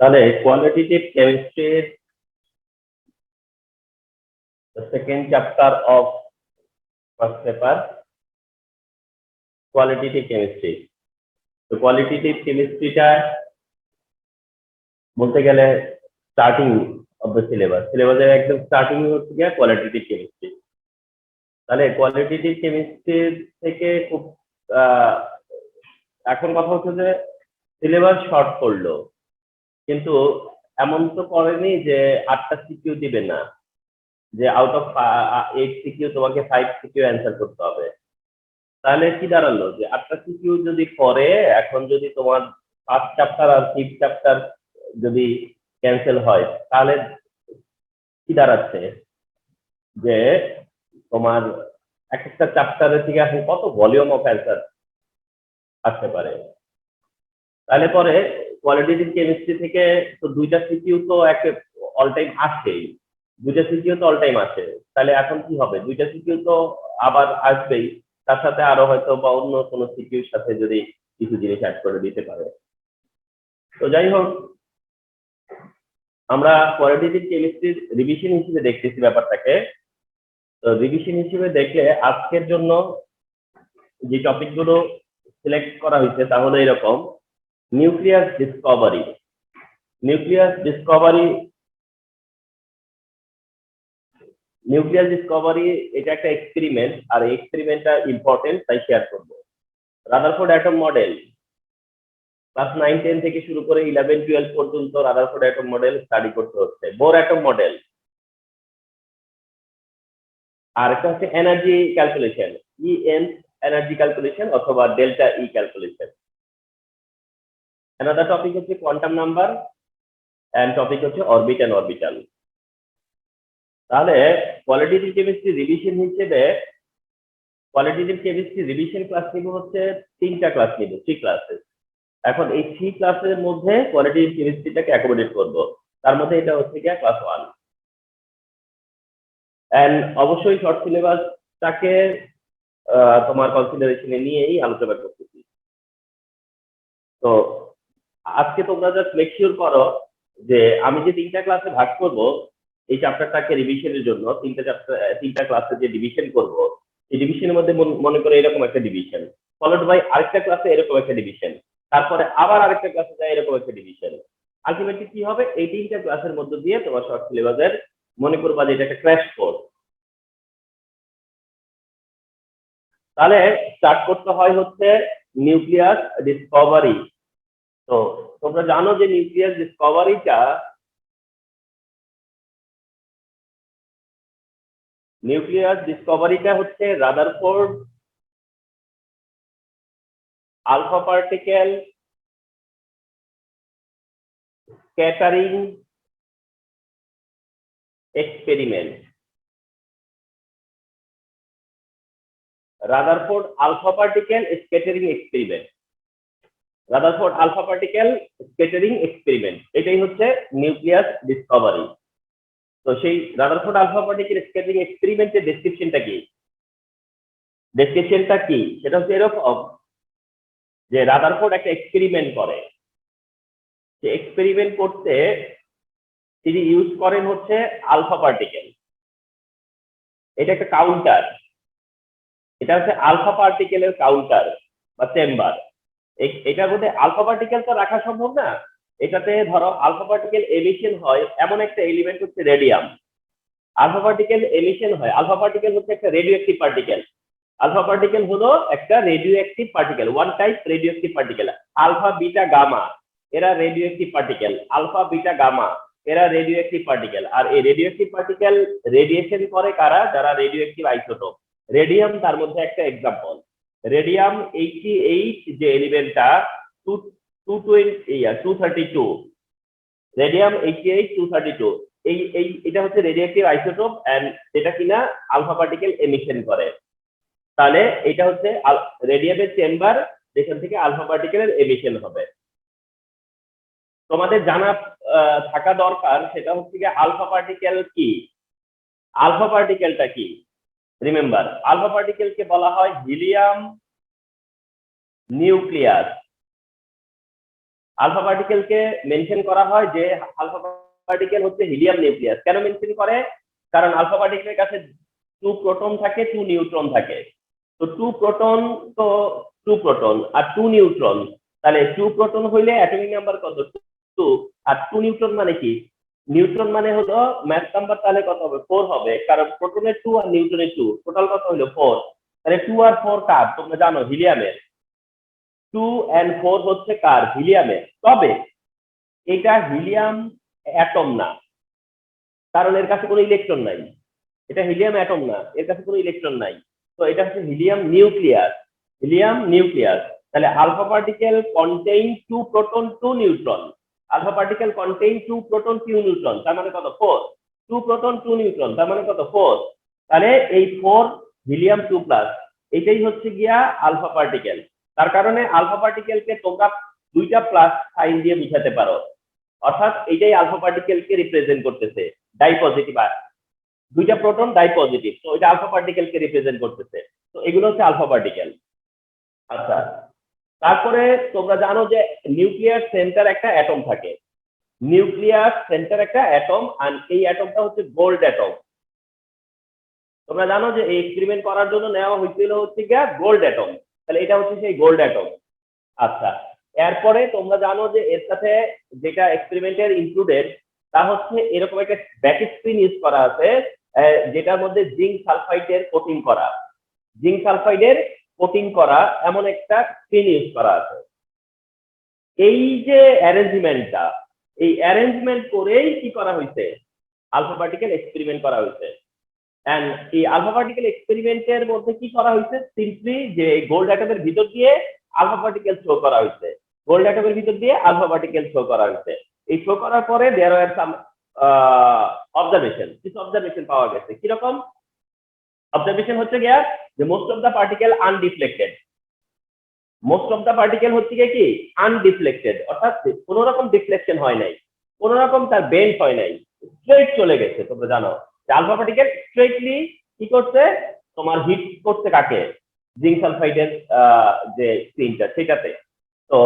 তাহলে কোয়ালিটেটিভ কেমিস্ট্রির second chapter of first paper qualitative chemistry. তো কোয়ালিটেটিভ কেমিস্ট্রিটা বলতে গেলে স্টার্টিং অফ দ্য সিলেবাসের একদম স্টার্টিং হচ্ছে গিয়ে কোয়ালিটেটিভ কেমিস্ট্রি। তাহলে কোয়ালিটেটিভ কেমিস্ট্রির থেকে খুব এখন কথা হচ্ছে যে সিলেবাস শর্ট করলো, কিন্তু এমন তো করেনি যে 8টা সিকিউ দিবে না, যে আউট অফ 8 সিকিউ তোমাকে 5 সিকিউ অ্যান্সার করতে হবে। তাহলে কি দাঁড়ালো যে 8টা সিকিউ যদি করে, এখন যদি তোমার ফার্স্ট চ্যাপ্টার আর ফিফথ চ্যাপ্টার যদি ক্যান্সেল হয়, তাহলে কি দাঁড়াচ্ছে যে তোমার এক একটা চ্যাপ্টারের থেকে এখন কত ভলিউম অফ অ্যান্সার আসতে পারে। তাহলে পরে কোয়ালিটেটিভ কেমিস্ট্রি থেকে তো 2টা সিকিউ তো অল টাইম আসছেই, 2টা সিকিউ তো অল টাইম আসে। তাহলে এখন কি হবে, 2টা সিকিউ তো আবার আসবেই, তার সাথে আরো হয়তো বা অন্য কোনো সিকিউর সাথে যদি কিছু জিনিস অ্যাড করে দিতে পারে। তো যাই হোক, আমরা কোয়ালিটেটিভ কেমিস্ট্রির রিভিশন হিসেবে দেখতেছি ব্যাপারটাকে। তো রিভিশন হিসেবে দেখলে আজকের জন্য যে টপিকগুলো সিলেক্ট করা হয়েছে তা হলো এরকম: নিউক্লিয়াস ডিসকভারি। নিউক্লিয়াস ডিসকভারি এটা একটা এক্সপেরিমেন্ট, আর এই এক্সপেরিমেন্টটা ইম্পর্টেন্ট, তাই শেয়ার করবো। রাদারফোর্ড অ্যাটম মডেল ক্লাস 9-10 থেকে শুরু করে 11-12 পর্যন্ত রাদারফোর্ড অ্যাটম মডেল স্টাডি করতে হচ্ছে। বোর অ্যাটম মডেল, আর একটা হচ্ছে এনার্জি ক্যালকুলেশন, এনার্জি ক্যালকুলেশন অথবা ডেল্টা ই ক্যালকুলেশন। অ্যানাদার টপিক হচ্ছে কোয়ান্টাম নাম্বার, এন্ড টপিক হচ্ছে অরবিট এন্ড অরবিটাল। তাহলে কোয়ালিটেটিভ কেমিস্ট্রি রিভিশন হিসেবে কোয়ালিটেটিভ কেমিস্ট্রি রিভিশন ক্লাস নিব হচ্ছে 3টা ক্লাস নিব, 3 ক্লাসেস। এখন এই 3 ক্লাসের মধ্যে কোয়ালিটেটিভ কেমিস্ট্রিটাকে অ্যাকোমোডেট করব। তার মধ্যে এটা হচ্ছে গিয়া ক্লাস 1, এন্ড অবশ্যই শর্ট সিলেবাসটাকে তোমার কনসিডারেশনে নিয়েই আলোচনা করতেছি। তো আজকে তোমরা জাস্ট মেক শিওর করো যে আমি যে 3টা ক্লাসে ভাগ করব এই চ্যাপ্টারটাকে রিভিশনের জন্য, 3টা ক্লাসে যে ডিভিশন করব, এই ডিভিশনের মধ্যে মনে করে এরকম একটা ডিভিশন, ফলোড বাই আরেকটা ক্লাসে এরকম একটা ডিভিশন, তারপরে আবার আরেকটা ক্লাসে যায় এরকম একটা ডিভিশন। আলটিমেটলি কি হবে, এই 3টা ক্লাসের মধ্যে দিয়ে তোমার শর্ট সিলেবাসের মনে করবা যে এটা একটা ক্র্যাশ কোর্স। তাহলে স্টার্ট করতে হয় হচ্ছে নিউক্লিয়াস ডিসকভারি। তো তোমরা জানো যে নিউক্লিয়াস ডিসকভারিটা হচ্ছে Rutherford alpha particle scattering experiment. Rutherford alpha particle scattering experiment, Rutherford alpha particle scattering experiment, এটাই হচ্ছে নিউক্লিয়াস ডিসকভারি। তো সেই রাদারফোর্ড আলফা পার্টিকেল স্ক্যাটারিং এক্সপেরিমেন্টের ডেসক্রিপশনটা কি সেটা হচ্ছে এরকম যে রাদারফোর্ড একটা এক্সপেরিমেন্ট করে, যে এক্সপেরিমেন্ট করতে তিনি ইউজ করেন হচ্ছে আলফা পার্টিকেল। এটা একটা কাউন্টার, এটা হচ্ছে আলফা পার্টিকেলের কাউন্টার বা চেম্বার। এটার মধ্যে আলফা পার্টিকেল তো রাখা সম্ভব না, এটাতে ধরো আলফা পার্টিকেল এমিশন হয় এমন একটা এলিমেন্ট হচ্ছে রেডিয়াম। আলফা পার্টিকেল এমিশন হয়, আলফা পার্টিকেল হচ্ছে একটা radioactive particle. Alpha particle হলো একটা radioactive particle, one type radioactive particle. Alpha beta gamma এরা radioactive particle, alpha beta gamma এরা রেডিও অ্যাক্টিভ পার্টিকেল। আর এই radioactive particle radiation করে কারা, যারা রেডিও অ্যাক্টিভ আইসোটোপ। রেডিয়াম তার মধ্যে একটা এক্সাম্পল। রেডিয়াম 88 যে এলিমেন্টটা 232, রেডিয়াম 88 232, এটা হচ্ছে রেডিওঅ্যাক্টিভ আইসোটোপ, এন্ড যেটা কিনা আলফা পার্টিকেল এমিশন করে। তাহলে এটা হচ্ছে রেডিয়ামের চেম্বার, যেখান থেকে আলফা পার্টিকেলের এমিশন হবে। তোমাদের জানা থাকা দরকার সেটা হচ্ছে কি আলফা পার্টিকেল কি, আলফা পার্টিকেলটা কি। রিমেম্বার, আলফা পার্টিকেলকে বলা হয় হিলিয়াম নিউক্লিয়াস। আলফা পার্টিকেলকে মেনশন করা হয় যে আলফা পার্টিকেল হচ্ছে হিলিয়াম নিউক্লিয়াস। কেন মেনশন করে? কারণ আলফা পার্টিকেলের কাছে 2 প্রোটন থাকে, 2 নিউট্রন থাকে। তো 2 প্রোটন তো 2 প্রোটন আর 2 নিউট্রন, তাহলে 2 প্রোটন হইলে অ্যাটমিক নাম্বার কত? 2। আর 2 নিউট্রন মানে কি? নিউট্রন মানে হলো ম্যাথ নাম্বার, তাহলে কত হবে? 4 হবে, কারণ প্রোটনের 2 আর নিউট্রনের 2, টোটাল কত হলো? 4। তাহলে 2 আর 4 কার? তোমরা জানো হিলিয়ামের। 2 and 4 হচ্ছে কার? হিলিয়ামের। তবে এটা হিলিয়াম অ্যাটম না, কারণ এর কাছে কোনো ইলেকট্রন নাই। এটা হিলিয়াম অ্যাটম না, এর কাছে কোনো ইলেকট্রন নাই। তো এটা হচ্ছে হিলিয়াম নিউক্লিয়াস। Helium nucleus. তাহলে alpha particle contain 2 proton 2 neutron. Alpha particle contain 2 proton 2 neutron, তার মানে কত? 4। 2 প্রোটন 2 নিউট্রন, তার মানে কত? 4। তাহলে এই 4 হিলিয়াম 2 প্লাস, এটাই হচ্ছে গিয়া আলফা পার্টিকেল। তার কারণে আলফা পার্টিকেলকে তোমরা 2টা প্লাস সাইন দিয়ে বুঝাতে পারো, অর্থাৎ এটাই আলফা পার্টিকেলকে রিপ্রেজেন্ট করতেছে। ডাই পজিটিভ আর 2টা প্রোটন ডাই পজিটিভ, তো এটা আলফা পার্টিকেলকে রিপ্রেজেন্ট করতেছে। তো এগুলো হচ্ছে আলফা পার্টিকেল। আচ্ছা, তারপরে তোমরা জানো যে নিউক্লিয়ার সেন্টার একটা অ্যাটম থাকে। নিউক্লিয়ার সেন্টার একটা অ্যাটম, আর এই অ্যাটমটা হচ্ছে গোল্ড অ্যাটম। তোমরা জানো যে এই এক্সপেরিমেন্ট করার জন্য নেওয়া হয়েছিল হচ্ছে গিয়া গোল্ড অ্যাটম। তাহলে এটা হচ্ছে সেই গোল্ড অ্যাটম। আচ্ছা, এরপরে তোমরা জানো যে এর সাথে যেটা এক্সপেরিমেন্টের ইনক্লুডেড তা হচ্ছে এরকম একটা ব্যাক স্ক্রিন ইউজ করা আছে, যেটার মধ্যে জিঙ্ক সালফাইডের কোটিং করা। জিঙ্ক সালফাইডের কোটিং করা এমন একটা স্ক্রিন ইউজ করা আছে। এই যে অ্যারেঞ্জমেন্টটা, এই অ্যারেঞ্জমেন্ট করেই কি করা হয়েছে? আলফা পার্টিকেল এক্সপেরিমেন্ট করা হয়েছে। এন্ড এই আলফা পার্টিকেল এক্সপেরিমেন্টের মধ্যে কি করা হয়েছে? সিম্পলি যে গোল্ড অ্যাটমের ভিতর দিয়ে আলফা পার্টিকেল শো করা হয়েছে। গোল্ড অ্যাটমের ভিতর দিয়ে আলফা পার্টিকেল শো করা হয়েছে। এই শো করার পরে দেয়ার আর সাম অবজারভেশন, কিছু অবজারভেশন পাওয়া গেছে। কিরকম অবজারভেশন? হচ্ছে গিয়া যে most of the particle undeflected. Most of the particle হচ্ছে গিয়ে কি? আনডিফ্লেক্টেড, অর্থাৎ কোন রকম ডিফ্লেকশন হয় নাই, কোন রকম তার বেন্ড হয় নাই, স্ট্রেট চলে গেছে। তোমরা জানো যে আলফা পার্টিকেল স্ট্রেটলি কি করছে? তোমার হিট করছে কাকে? জিঙ্ক সালফাইডের যে স্ক্রিনটা সেটাতে। তো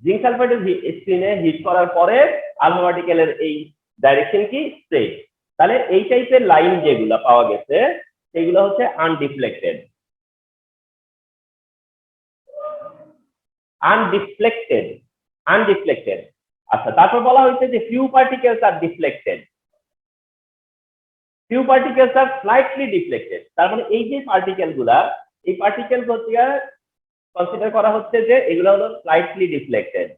জিঙ্ক সালফাইডের স্ক্রিনে হিট করার পরে আলফা পার্টিকেলের এই ডাইরেকশন কি? স্ট্রেট। তাহলে এই টাইপের লাইন যেগুলো পাওয়া গেছে সেগুলো হচ্ছে আনডিফ্লেক্টেড। আনডিফ্লেক্টেড, আনডিফ্লেক্টেড। আচ্ছা, তারপর বলা হয়েছে যে ফিউ পার্টিকেলস আর ডিফ্লেক্টেড, ফিউ পার্টিকেলস আর স্লাইটলি ডিফ্লেক্টেড। তার মানে এই যে পার্টিকেল গুলা, এই পার্টিকেল হচ্ছে কনসিডার করা হচ্ছে যে এগুলো হলো স্লাইটলি ডিফ্লেক্টেড,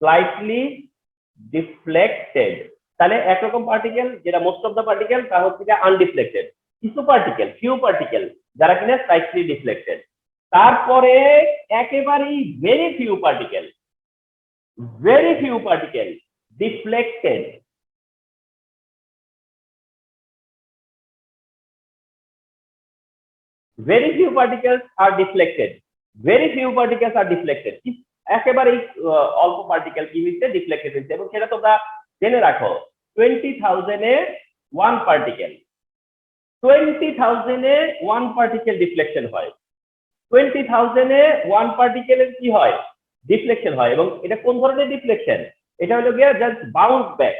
স্লাইটলি ডিফ্লেক্টেড। তাহলে একরকম পার্টিকেল যেটা মোস্ট অফ দা পার্টিকেল তা হচ্ছে আনডিফ্লেক্টেড। কিছু পার্টিকেল, ফিউ পার্টিকেল যারা কিনা স্লাইটলি ডিফ্লেক্টেড। তারপরে একেবারেই very few particle, very few particle deflected. very few particles are deflected, very few particles are deflected। একেবারেই অল্প পার্টিকেল কি হচ্ছে? ডিফ্লেক্টেড হচ্ছে। এবং সেটা তোমরা জেনে রাখো 20,000 এ 1 পার্টিকেল, 20,000 এ 1 পার্টিকেল ডিফ্লেকশন হয়। 20,000 এ 1 পার্টিকেলের কি হয়? ডিফ্লেকশন হয়। এবং এটা কোন ধরনের ডিফ্লেকশন? এটা হলো গিয়া জাস্ট বাউন্স ব্যাক।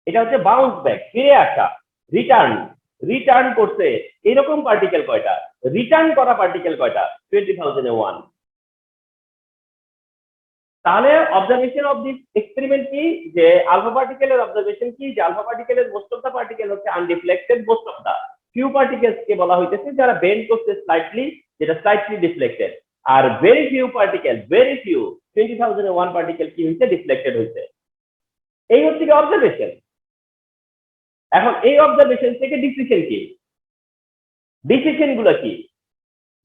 এটা হচ্ছে বাউন্স ব্যাক, ফিরে আসা, রিটার্ন, রিটার্ন করছে। এরকম পার্টিকেল কয়টা? রিটার্ন করা পার্টিকেল কয়টা? 20,000 এ 1। তাহলে অবজারভেশন অফ দিস এক্সপেরিমেন্ট কি? যে আলফা পার্টিকেলের অবজারভেশন কি? যে আলফা পার্টিকেলের মোস্ট অফ দা পার্টিকেল হচ্ছে undeflected, most of the few particles কে বলা হইতেছে যারা বেন্ড করছে স্লাইটলি, যেটা স্লাইটলি ডিফ্লেক্টেড। আর very few particle, very few 20,000 এ 1 পার্টিকেল কি হইছে? ডিফ্লেক্টেড হইছে। এই হচ্ছে কি অবজারভেশন। এখন এই অবজারভেশন থেকে ডিসিশন কি? ডিসিশন গুলো কি?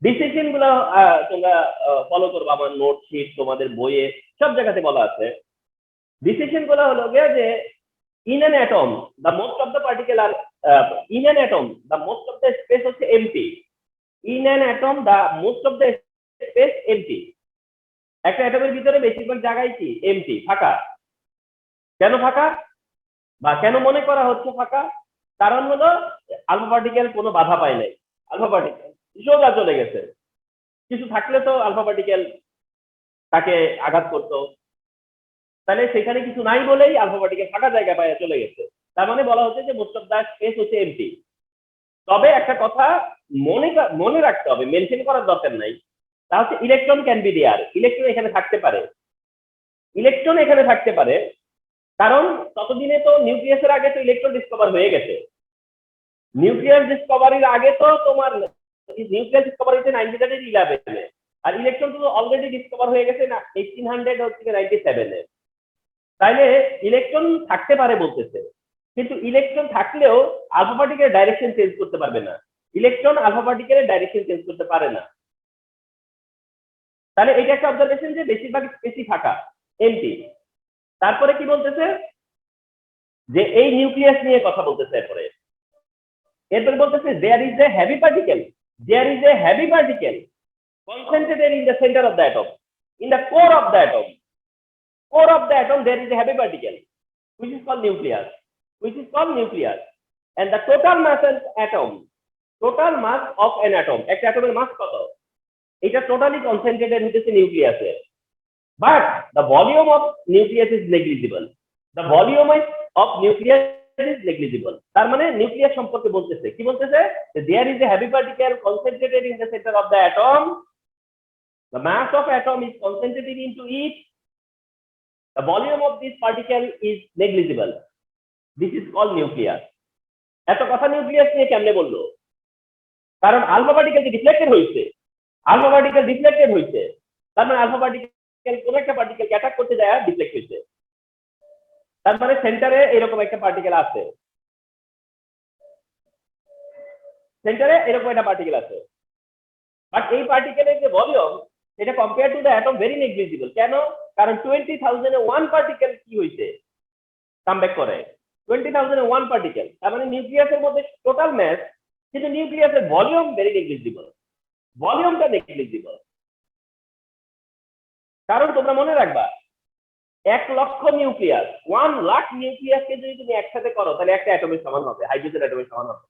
ডিসিশন গুলো তোমরা ফলো করবো আমার নোট শিট, তোমাদের বইয়ে, সব জায়গাতে বলা আছে। ডিসিশন গুলো হলো গিয়ে যে in an atom the most of the particle are in an atom the most of the space হচ্ছে empty, in an atom the most of the space empty। একটা অ্যাটমের ভিতরে বেশিরভাগ জায়গায় কি? এমটি, ফাঁকা। কেন ফাঁকা বা কেন মনে করা হচ্ছে ফাঁকা? কারণ হলো আলফা পার্টিকেল কোনো বাধা পায় নাই, আলফা পার্টিকেল সোজা চলে গেছে। কিছু থাকলে তো আলফা পার্টিকেল তাকে আঘাত করতো, তাহলে সেখানে কিছু নাই বলেই আলফা পার্টিকেল ফাঁকা জায়গা পায় চলে গেছে। তার মানে বলা হচ্ছে যে মোস্ট অফ দা স্পেস হচ্ছে এমটি। তবে একটা কথা মনে রাখতে হবে, মেনশন করার দরকার নাই, তা হচ্ছে electron can be there. Electron এখানে থাকতে পারে, ইলেকট্রন এখানে থাকতে পারে, কারণ ততদিনে তো নিউক্লিয়াসের আগে তো ইলেকট্রন ডিসকভার হয়ে গেছে। নিউক্লিয়াস ডিসকভারির আগে তো তোমার নিউক্লিয়াস ডিসকভারিতে 1911 আর ইলেকট্রন তো অলরেডি ডিসকভার হয়ে গেছে না 1800 হচ্ছে 97 তাইলে ইলেকট্রন থাকতে পারে বলতেছে, কিন্তু ইলেকট্রন থাকলেও আলফা পার্টিকেলের ডাইরেকশন চেঞ্জ করতে পারবে না। ইলেকট্রন আলফা পার্টিকেলের ডাইরেকশন চেঞ্জ করতে পারে না। তাহলে এটা একটা অবজারভেশন যে বেশিরভাগ স্পেসই ফাঁকা, এমটি। তারপরে কি বলতেছে যে এই নিউক্লিয়াস নিয়ে কথা বলতেছে। এরপরে বলতেছে there is a heavy particle, there is a heavy particle concentrated in the center of the atom, in the core of the atom. Core of the atom there is a heavy particle which is called nucleus, and the total mass of atom, total mass of an atom, একটা অ্যাটমের মাস কত, এটা totally concentrated হইতেছে নিউক্লিয়াসে, but the volume of nucleus is negligible. The volume of nucleus is negligible. তার মানে nucleus সম্পর্কে বলতেছে, কি বলতেছে, there is a heavy particle concentrated in the center of the atom. The mass of atom is concentrated into it. The volume of this particle is negligible. This is called nucleus. এত কথা nucleus নিয়ে কেমনে বললো? কারণ alpha particle deflected হয়েছে, alpha particle deflected হয়েছে, তার মানে আলফা পার্টিকেল কোন একটা পার্টিকেল অ্যাটাক করতে যায় ডিফ্লেক্ট হয়েছে। তার মানে সেন্টারে এরকম একটা পার্টিকেল আছে, সেন্টারে এরকম একটা পার্টিকেল আছে, বাট এই পার্টিকেলের যে ভলিউম এটা compare to the atom very negligible. কেন? কারণ 20,001 পার্টিকেল কি হয়েছে, কামব্যাক করে 20,001 পার্টিকেল। তার মানে নিউক্লিয়াসের মধ্যে টোটাল ম্যাস, কিন্তু নিউক্লিয়াসের ভলিউম ভেরি নেগলিজিবল, ভলিউমটা নেগলিজিবল। কারণ তোমরা মনে রাখবা 1 লক্ষ নিউক্লিয়াস, 1 লাখ নিউক্লিয়াসকে যদি তুমি একসাথে করো তাহলে একটা অ্যাটমের সমান হবে, হাইড্রোজেন অ্যাটমের সমান হবে।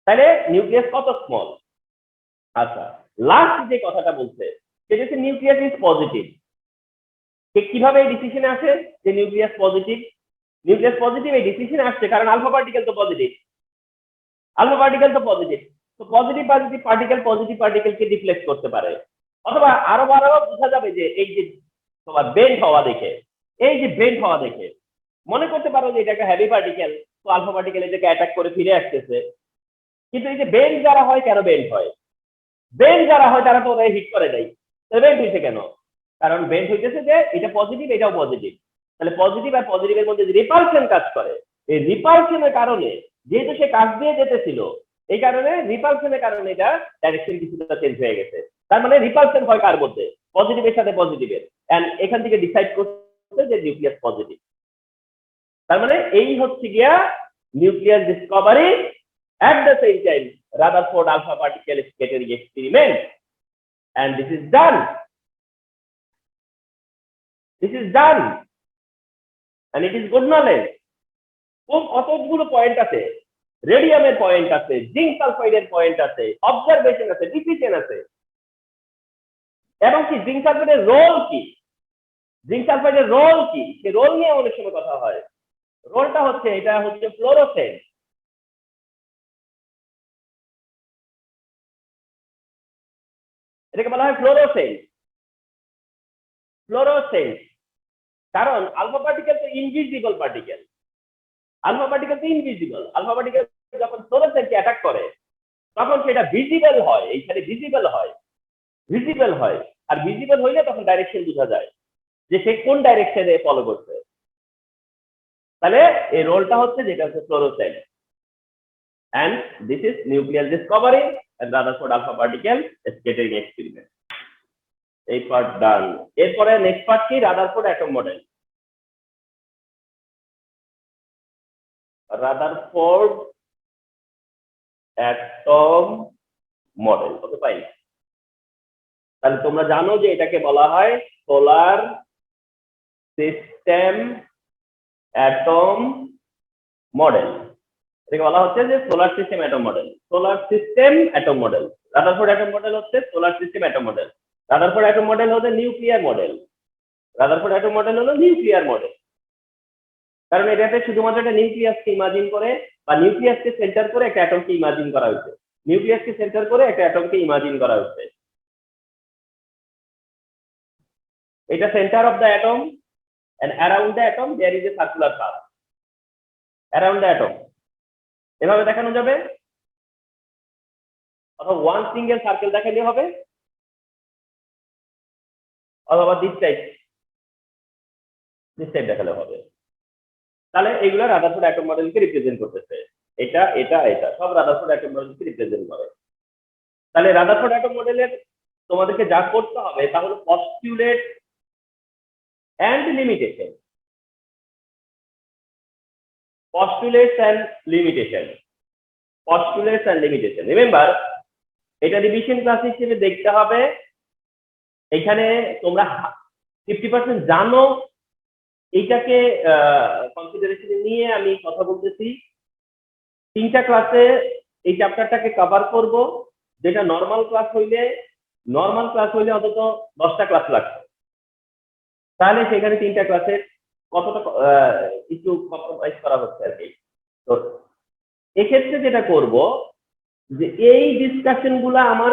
তাহলে নিউক্লিয়াস কত স্মল। আচ্ছা, লাস্ট যে কথাটা বলছে সেটা হচ্ছে নিউক্লিয়াস ইজ পজিটিভ। কিভাবে এই ডিসিশনে আসে যে নিউক্লিয়াস পজিটিভ? নিউক্লিয়াস পজিটিভ এই ডিসিশনে আসছে কারণ আলফা পার্টিকেল তো পজিটিভ, আলফা পার্টিকেল তো পজিটিভ, তো পজিটিভ পজিটিভ পার্টিকেলকে ডিফ্লেক্ট করতে পারে। অথবা আরো বোঝা যাবে যে এই যে তোমার বেন্ড হওয়া দেখে, এই যে বেন্ড হওয়া দেখে মনে করতে পারো যে এটা একটা হেভি পার্টিকেল, তো আলফা পার্টিকেল এটাকে অ্যাটাক করে ফিরে আসতেছে। কিন্তু এই যে বেন্ড যারা হয়, কেন বেন্ড হয়? বেন্ড যারা হয় তারা তো ওদের হিট করে দেয়, বেন্ড হয়েছে কেন? কারণ বেন্ড হইতেছে যে এটা পজিটিভ, এটাও পজিটিভ, তাহলে পজিটিভ আর পজিটিভের মধ্যে যে রিপালশন কাজ করে, এই রিপালশনের কারণে যেহেতু সে কাজ দিয়ে যেতেছিল, এই কারণে রিপালশনের কারণে এটা ডাইরেকশন কিছুটা চেঞ্জ হয়ে গেছে। তার মানে রিপালশন হয় কার মধ্যে? পজিটিভের সাথে পজিটিভের, এন্ড এখান থেকে ডিসাইড করছে যে নিউক্লিয়াস পজিটিভ। তার মানে এই হচ্ছে গিয়া nucleus Discovery. At the same time, Rutherford alpha particle scattering experiment, and this is done. This is done, and it is good knowledge. কতগুলো পয়েন্ট আছে, রেডিয়ামের পয়েন্ট আছে, জিঙ্ক সালফাইডের পয়েন্ট আছে, অবজারভেশন আছে, ডিসিশন আছে, এবং কি জিঙ্ক সালফাইডের রোল কি, zinc সালফাইডের role কি, সে রোল নিয়ে অনেক সময় কথা হয়। রোলটা হচ্ছে, এটা হচ্ছে ফ্লোরোসেন্ট। এটাকে বলা হয় ফ্লোরোসেন্ট। ফ্লোরোসেন্ট কারণ আলফা পার্টিকেল তো ইনভিজিবল পার্টিকেল, আলফা পার্টিকেল তো ইনভিজিবল। আলফা পার্টিকেল যখন ফ্লোরোসেন্টকে অ্যাটাক করে তখন সেটা ভিজিবল হয়, এইখানে ভিজিবল হয়, ভিজিবল হয়। আর ভিজিবল হইলে তখন ডাইরেকশন বোঝা যায় যে সে কোন ডাইরেকশনে ফলো করছে। তাহলে এই রোলটা হচ্ছে যেটা হচ্ছে fluorescent. and this is nuclear discovery and Rutherford alpha particle scattering experiment. এই পার্ট ডান। এরপরে নেক্সট পার্ট কি? Rutherford atom model. Rutherford atom model কত পাই? তাহলে তোমরা জানো যে এটাকে বলা হয় সোলার সিস্টেম অ্যাটম মডেল। এটাকে বলা হচ্ছে যে solar system atom model, solar system atom model. Rutherford atom model হচ্ছে solar system atom model. Rutherford atom model হচ্ছে nuclear model. Rutherford atom model হলো নিউক্লিয়ার মডেল, কারণ এটাতে শুধুমাত্র একটা নিউক্লিয়াসকে ইমাজিন করে বা নিউক্লিয়াসকে সেন্টার করে একটা অ্যাটমকে ইমাজিন করা হয়েছে, নিউক্লিয়াসকে সেন্টার করে একটা অ্যাটমকে ইমাজিন করা হয়েছে। এটা centre of the atom and around the atom there is a circular path around the atom, এভাবে দেখানো যাবে, অথবা ওয়ান সিঙ্গেল সার্কেল দেখালে হবে, অথবা দিস টাইপ দেখালে হবে। তাহলে এগুলো রাদারফোর্ড অ্যাটম মডেলকে রিপ্রেজেন্ট করতেছে, এটা এটা এটা সব রাদারফোর্ড অ্যাটম মডেলকে রিপ্রেজেন্ট করে। তাহলে রাদারফোর্ড অ্যাটম মডেলের তোমাদেরকে যা করতে হবে তা হলো postulate and limitation, postulates and limitation, postulates and limitation, remember এটা রিভিশন ক্লাস হিসেবে দেখতে হবে। এখানে তোমরা 50% জানো, এইটাকে কনসিডারেশনে নিয়ে আমি কথা বলতেছি। 3টা ক্লাসে এই চ্যাপ্টারটাকে কভার করব, যেটা নর্মাল ক্লাস হইলে অন্তত 10টা ক্লাস লাগবে। তাহলে সেখানে 3টা ক্লাসে কতটা একটু কম্প্রোমাইজ করা হচ্ছে আর কি। তো এক্ষেত্রে যেটা করব যে এই ডিসকাশন গুলা আমার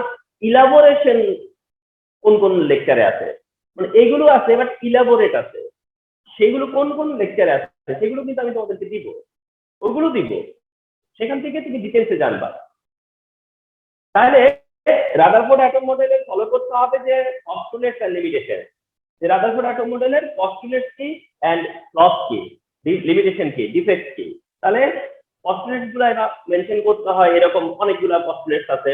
ইলাবোরেশন কোন কোন লেকচারে আছে, মানে এগুলো আছে বাট ইলাবোরেট আছে, সেগুলো কোন কোন লেকচারে আছে সেগুলো কিন্তু আমি তোমাদেরকে দিব, ওগুলো দিব, সেখান থেকে তুমি ডিটেলসে জানবা। তাহলে রাদারফোর্ড অ্যাটম মডেলের ফলো করতে হবে যে পস্টুলেটস এন্ড লিমিটেশন, যে রাদারফোর্ড অ্যাটম মডেলের পস্টুলেটস কি এন্ড ফ্লস কি, লিমিটেশন কি, ডিফেক্ট কি। তাহলে পস্টুলেটস গুলো মেনশন করতে হয়, এরকম অনেকগুলো পস্টুলেটস আছে।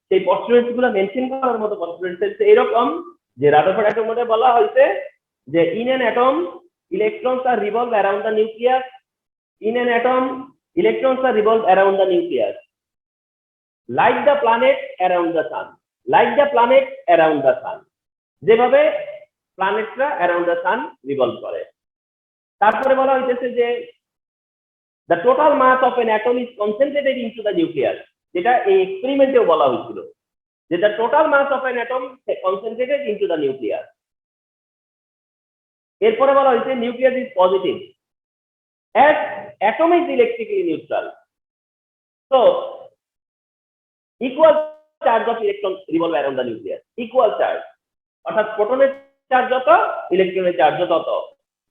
সেই পস্টুলেটস গুলো মেনশন করার মতো পস্টুলেটস হচ্ছে এরকম যে রাদারফোর্ড অ্যাটম মডেল বলা হয়েছে যে in an atom electrons are revolve around the nucleus, in an atom electrons are revolve around the nucleus like the planet around the sun, like the planet around the sun, যেভাবে প্ল্যানেটরা around the sun revolve করে। তারপরে বলা হইতেছে যে the total mass of an atom is concentrated into the nucleus, যেটা এই এক্সপেরিমেন্টেও বলা হয়েছিল যে the total mass of an atom is concentrated into the nucleus। এরপরে বলা হয়েছে nucleus is positive as atom is electrically neutral, so equal charge of electrons revolve around the nucleus, equal charge, অর্থাৎ প্রোটনের charge যত ইলেকট্রনের charge তত,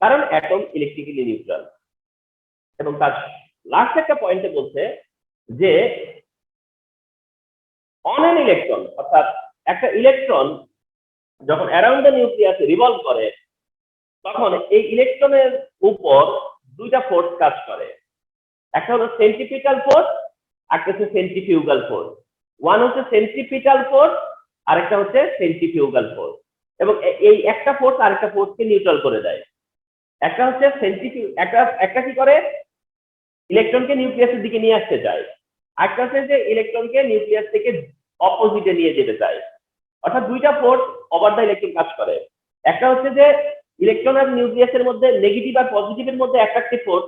কারণ atom electrically neutral. এবং তার লাস্ট একটা পয়েন্টে বলছে যে অন অ্যান ইলেকট্রন, অর্থাৎ একটা ইলেকট্রন যখন অ্যারাউন্ড দ্য নিউক্লিয়াস রিভলভ করে তখন এই ইলেকট্রনের উপর 2টা ফোর্স কাজ করে, একটা হলো সেন্ট্রিপিটাল ফোর্স, একটা হচ্ছে সেন্ট্রিফিউগাল ফোর্স। ওয়ান হচ্ছে সেন্ট্রিপিটাল ফোর্স, আরেকটা হচ্ছে সেন্ট্রিফিউগাল ফোর্স। এবং এই একটা ফোর্স আরেকটা ফোর্সকে নিউট্রাল করে দেয়। একটা হচ্ছে একটা কি করে ইলেকট্রনকে নিউক্লিয়াসের দিকে নিয়ে আসতে চায়, একটা হচ্ছে যে ইলেকট্রনকে নিউক্লিয়াস থেকে অপোজিটে নিয়ে যেতে চায়। অর্থাৎ 2টা ফোর্স ওভার দ্য ইলেকট্রন কাজ করে। একটা হচ্ছে যে ইলেকট্রন আর নিউক্লিয়াসের মধ্যে নেগেটিভ আর পজিটিভের মধ্যে অ্যাট্রাকটিভ ফোর্স,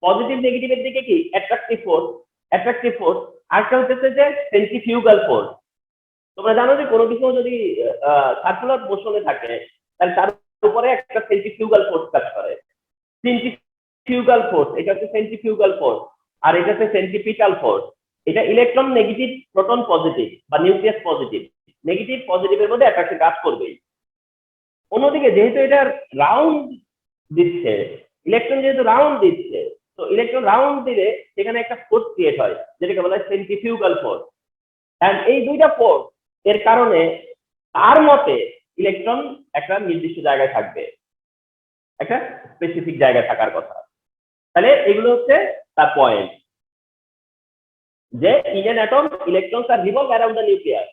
পজিটিভ নেগেটিভের দিকে কি অ্যাট্রাকটিভ ফোর্স। আরেকটা হচ্ছে যে সেন্ট্রিফিউগাল ফোর্স। তোমরা জানো যে কোনো কিছু যদি সার্কুলার মোশনে থাকে তাহলে তার উপরে একটা সেন্ট্রিফিউগাল ফোর্স কাজ করে। সেন্ট্রিফিউগাল ফোর্স, এটা হচ্ছে সেন্ট্রিফিউগাল ফোর্স, আর এটা হচ্ছে সেন্ট্রিপিটাল ফোর্স। এটা ইলেকট্রন নেগেটিভ, প্রোটন পজিটিভ বা নিউক্লিয়াস পজিটিভ, নেগেটিভ পজিটিভের মধ্যে অ্যাট্রাকশন কাজ করবেই। অন্যদিকে যেহেতু এটা রাউন্ড দিচ্ছে, ইলেকট্রন যেহেতু রাউন্ড দিচ্ছে, তো ইলেকট্রন রাউন্ড দিলে সেখানে একটা ফোর্স ক্রিয়েট হয় যেটাকে বলা হয় সেন্ট্রিফিউগাল ফোর্স। এন্ড এই 2টা ফোর্স এর কারণে তার মতে ইলেকট্রন একটা নির্দিষ্ট জায়গায় থাকবে, একটা স্পেসিফিক জায়গায় থাকার কথা। তাহলে এগুলো হচ্ছে তার পয়েন্ট যে in an atom electrons are revolve around the nucleus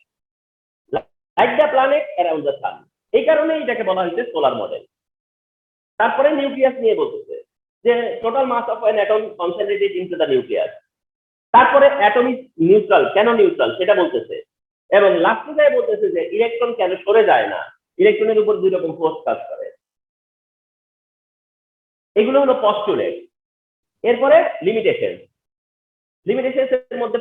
like the planet around the sun. এই কারণে এটাকে বলা হয়েছে সোলার মডেল। তারপরে নিউক্লিয়াস নিয়ে বলতেছে যে total mass of an atom concentrated into the nucleus. তারপরে অ্যাটম ইজ নিউট্রাল, কেন নিউট্রাল সেটা বলতেছে। এবং লাস্টে যায় বলতেছে যে ইলেকট্রন কেন সরে যায় না, ইলেকট্রনের উপর 2 রকম ফোর্স কাজ করে। এগুলো হলো পস্টুলেট। এরপরে লিমিটেশন এর মধ্যে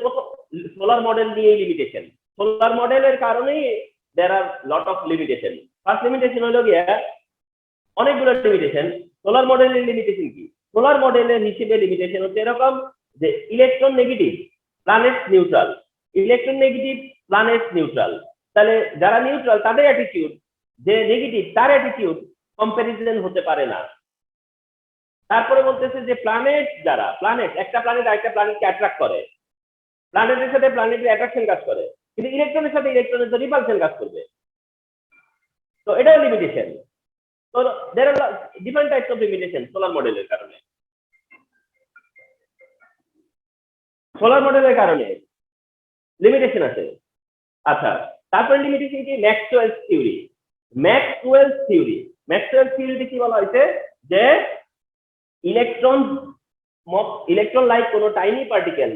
সোলার মডেল নিয়ে লিমিটেশন, সোলার মডেলের কারণেই there are lot of limitation. First limitation হলো গিয়া অনেকগুলো লিমিটেশন। সোলার মডেলের লিমিটেশন কি? সোলার মডেলের হিসেবে লিমিটেশন হচ্ছে এরকম যে electron negative planet neutral, electron negative planet neutral. তাহলে যারা নিউট্রাল তাদের অ্যাটিটিউড, যে নেগেটিভ তার অ্যাটিটিউড কম্পারিজন হতে পারে না। তারপরে বলতেছে যে প্ল্যানেট যারা, প্ল্যানেট একটা প্ল্যানেট আরেকটা প্ল্যানেটকে অ্যাট্রাক্ট করে, প্ল্যানেটের সাথে প্ল্যানেটের অ্যাট্রাকশন কাজ করে, কিন্তু ইলেকট্রনের সাথে ইলেকট্রনের তো রিপালশন কাজ করবে। তো এটাও লিমিটেশন। তো there are different types of limitation solar মডেলের কারণে। সোলার মডেলের কারণে লিমিটেশন আছে। আচ্ছা, তারপরে লিমিটেশন কি? Maxwell's theory. Maxwell's theory, Maxwell's থিওরিতে কি বলা হয়েছে যে ইলেকট্রন লাইক কোনো টাইনি পার্টিকেল,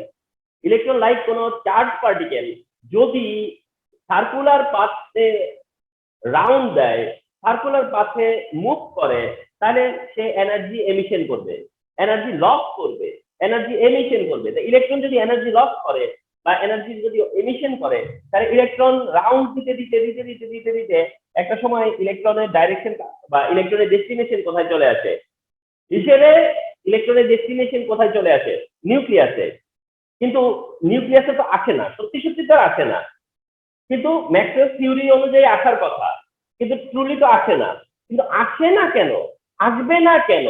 ইলেকট্রন লাইক কোনো চার্জ পার্টিকেল যদি সার্কুলার পাথে রাউন্ড দেয়, সার্কুলার পাথে মুভ করে, তাহলে সে এনার্জি এমিশন করবে, এনার্জি লস করবে, এনার্জি এমিশন করবে। ইলেকট্রন যদি এনার্জি লস করে বা এনার্জি যদি এমিশন করে, তাহলে ইলেকট্রন রাউন্ড দিতে দিতে দিতে দিতে দিতে দিতে একটা সময় ইলেকট্রনের ডাইরেকশন বা ইলেকট্রনের ডেস্টিনেশন কোথায় চলে আসে হিসেবে, ইলেকট্রনের ডেস্টিনেশন কোথায় চলে আসে? নিউক্লিয়াসে। কিন্তু নিউক্লিয়াসে তো আসে না, সত্যি সত্যি তো আসে না, কিন্তু ম্যাক্সওয়েলস থিওরি অনুযায়ী আসার কথা, কিন্তু ট্রুলি তো আসে না। কিন্তু আসে না কেন, আসবে না কেন,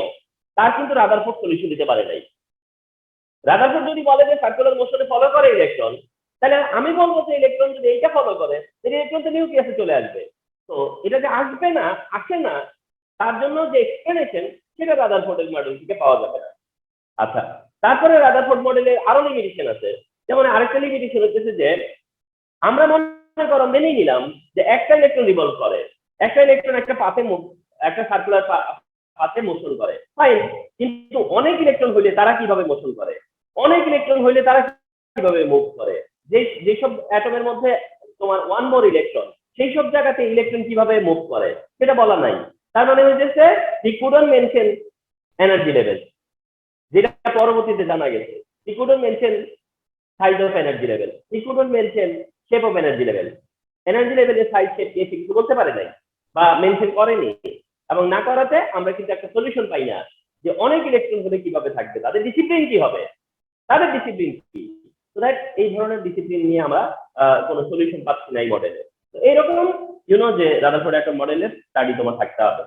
তার কিন্তু রাদারফোর্ড সলিউশন দিতে পারে নাই। রাদারফোর্ড যদি বলে যে সার্কুলার মোশনে ফলো করে ইলেকট্রন, তাহলে আমি বলবো যে ইলেকট্রন যদি এইটা ফলো করে, তাহলে ইলেকট্রন তো নিউক্লিয়াসে চলে আসবে। তো এটা যে আসবে না, আসে না, তার জন্য যে এক্সপ্লেনেশন, সেটা রাদারফোর্ডের মডেল থেকে পাওয়া যাবে না। আচ্ছা, তারপরে রাদারফোর্ড মডেলের আরো লিমিটেশন আছে। যেমন আরেকটা লিমিটেশন হচ্ছে যে আমরা মনে করো মেনেই নিলাম যে একটা ইলেকট্রন রিভলভ করে, একটা ইলেকট্রন একটা পাথে একটা সার্কুলার পাথে মোশন করে, ফাইন। কিন্তু অনেক ইলেকট্রন হইলে তারা কিভাবে মোশন করে, অনেক ইলেকট্রন হইলে তারা কিভাবে মুভ করে, যেসব অ্যাটমের মধ্যে তোমার ওয়ান মোর ইলেকট্রন, সেই সব জায়গাতে ইলেকট্রন কিভাবে মুভ করে সেটা বলা নাই। তার মানে হচ্ছে হি কুডন্ট মেনশন এনার্জি লেভেল, যেটা পরবর্তীতে জানা গেছে। হি couldn't mention size of energy level, he couldn't mention shape of energy level. Energy লেভেলের সাইজ শেপ নিয়ে কিছু বলতে পারে নাই বা মেনশন করেনি, এবং না করাতে আমরা কিন্তু একটা সলিউশন পাই না যে অনেক ইলেকট্রন হলে কিভাবে থাকবে, তাদের ডিসিপ্লিন কি হবে, তাদের ডিসিপ্লিন কি। তো দ্যাট এই ধরনের ডিসিপ্লিন নিয়ে আমরা কোনো সলিউশন পাচ্ছি না এই মডেলে। তো এইরকম যে রাদারফোর্ড একটা মডেলের স্টাডি তোমার থাকতে হবে।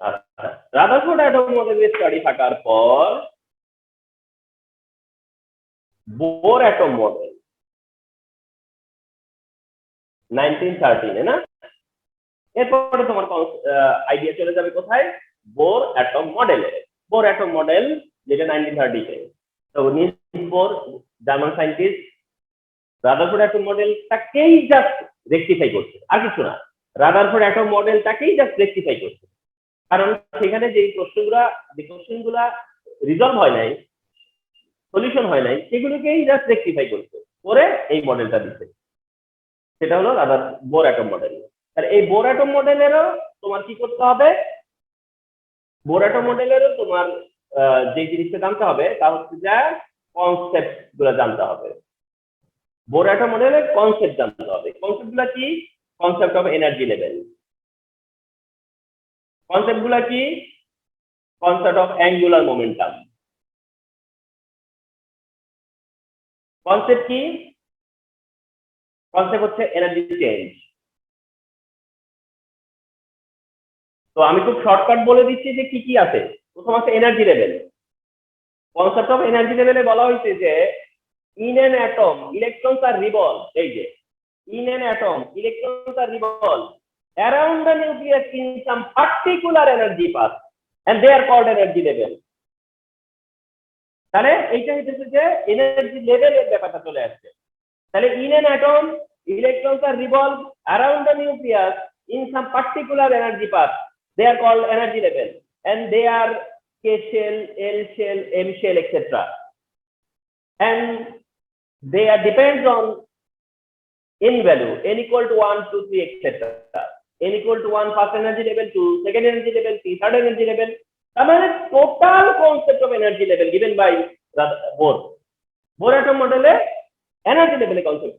আচ্ছা, রাদারফোর্ড অ্যাটম মডেলের স্টাডি থাকার পর বোর অ্যাটম মডেল 1913 না, এরপরে তোমার আইডিয়া চলে যাবে কোথায়? বোর অ্যাটম মডেলে। বোর অ্যাটম মডেল যেটা 1930-তে, তো Niels Bohr German scientist Rutherford atom মডেলটাকেই জাস্ট রেকটিফাই করছে, আর কিছু না। রাদারফোর্ড অ্যাটম মডেলটাকেই জাস্ট রেকটিফাই করছে, কারণ সেখানে যে কোশ্চেনগুলা রিজলভ হয় নাই, সলিউশন হয় নাই, সেগুলোকেই জাস্ট রেকটিফাই করছে করে এই মডেলটা দিচ্ছে। সেটা হলো বোর অ্যাটম মডেল। তাহলে এই বোর অ্যাটম মডেলেরও তোমার কি করতে হবে? বোর অ্যাটম মডেলেরও তোমার যে জিনিসটা জানতে হবে তা হচ্ছে যে কনসেপ্ট গুলো জানতে হবে। বোর অ্যাটম মডেলের কনসেপ্ট জানতে হবে। কনসেপ্ট গুলা কি? Concept of energy level, concept গুলা কি? Concept of angular momentum, concept কি? কনসেপ্ট হচ্ছে এনার্জি চেঞ্জ। তো আমি খুব শর্টকাট বলে দিচ্ছি যে কি কি আছে। প্রথম আছে energy level. Concept of energy লেভেলে বলা হয়েছে যে in an atom electrons are revolve, এই যে in an atom electrons are revolve around the nucleus in some particular energy path and they are called energy level। তাহলে এইটা হচ্ছে যে এনার্জি লেভেলের ব্যাপারটা চলে আসছে। তাহলে in an atom electrons are revolve around the nucleus in some particular energy path, they are called energy level and they are K shell, L shell, M shell, etc. and they are depends on n value, n equal to 1 2 3 etc. n equal to 1 first energy level, 2 second energy level, 3 third energy level. তার মানে total concept of energy level given by Bohr Bohr atom মডেলে energy লেভেলে concept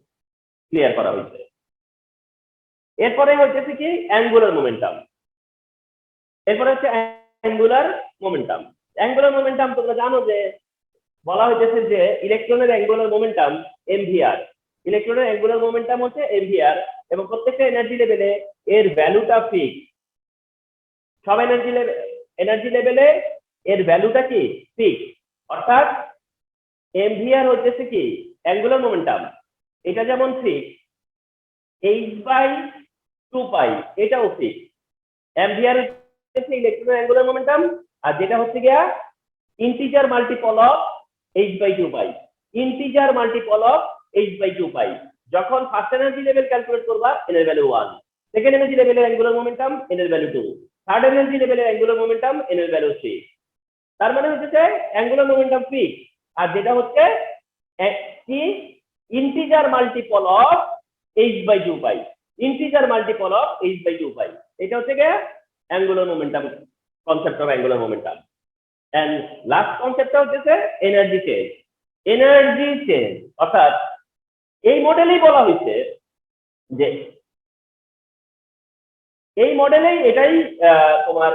clear করা হয়েছে। এরপরে হচ্ছে কি angular momentum, এরপরে হচ্ছে অ্যাঙ্গুলার মোমেন্টাম। অ্যাঙ্গুলার মোমেন্টাম তোমরা জানো যে বলা হয়েছে যে ইলেকট্রনের অ্যাঙ্গুলার মোমেন্টাম এমভিআর, ইলেকট্রনের অ্যাঙ্গুলার মোমেন্টাম হচ্ছে এমভিআর, এবং প্রত্যেকটা এনার্জি লেভেলে এর ভ্যালুটা ফিক্স। সব এনার্জি লেভেলে এর ভ্যালুটা কি ফিক্স, অর্থাৎ এমভিআর হচ্ছে কি অ্যাঙ্গুলার মোমেন্টাম, এটা যেমন ফিক্স, h/2π এটাও ফিক্স। এমভিআর হচ্ছে ইলেকট্রনের অ্যাঙ্গুলার মোমেন্টাম, আর যেটা হচ্ছে গিয়া integer multiple of h/2π, integer multiple of h/2π। যখন ফার্স্ট এনার্জি লেভেল ক্যালকুলেট করবা n এর ভ্যালু 1, সেকেন্ড এনার্জি লেভেলের অ্যাঙ্গুলার মোমেন্টাম n এর ভ্যালু 2, থার্ড এনার্জি লেভেলের অ্যাঙ্গুলার মোমেন্টাম n এর ভ্যালু 3। তার মানে হচ্ছে অ্যাঙ্গুলার মোমেন্টাম ফিক্স, আর যেটা হচ্ছে কি integer multiple of h/2π, integer multiple of h/2π। এটা হচ্ছে গিয়ে angular momentum, concept of angular momentum. And last কনসেপ্টটা হচ্ছে এনার্জি চেঞ্জ। এনার্জি চেঞ্জ অর্থাৎ এই মডেলেই বলা হয়েছে যে এই মডেলেই এটাই তোমার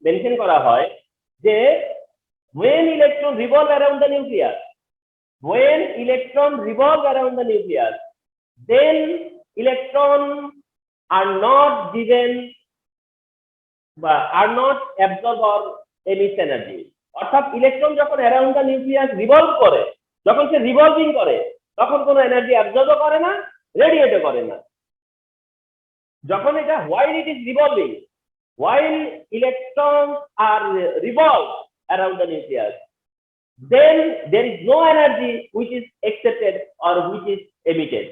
মেনশন করা হয় যে when electron revolve around the nucleus, when electron revolve around the nucleus, then electron are not given বা are not absorb or emit energy। অর্থাৎ ইলেকট্রন যখন অ্যারাউন্ড দ্য নিউক্লিয়াস রিভলভ করে, যখন সে রিভলভিং করে, তখন কোনো এনার্জি অ্যাবজর্ব করে না, রেডিয়েটও করে না। যখন এটা while it is revolving, while electrons are revolve around the nucleus, then there is no energy which is accepted or which is emitted।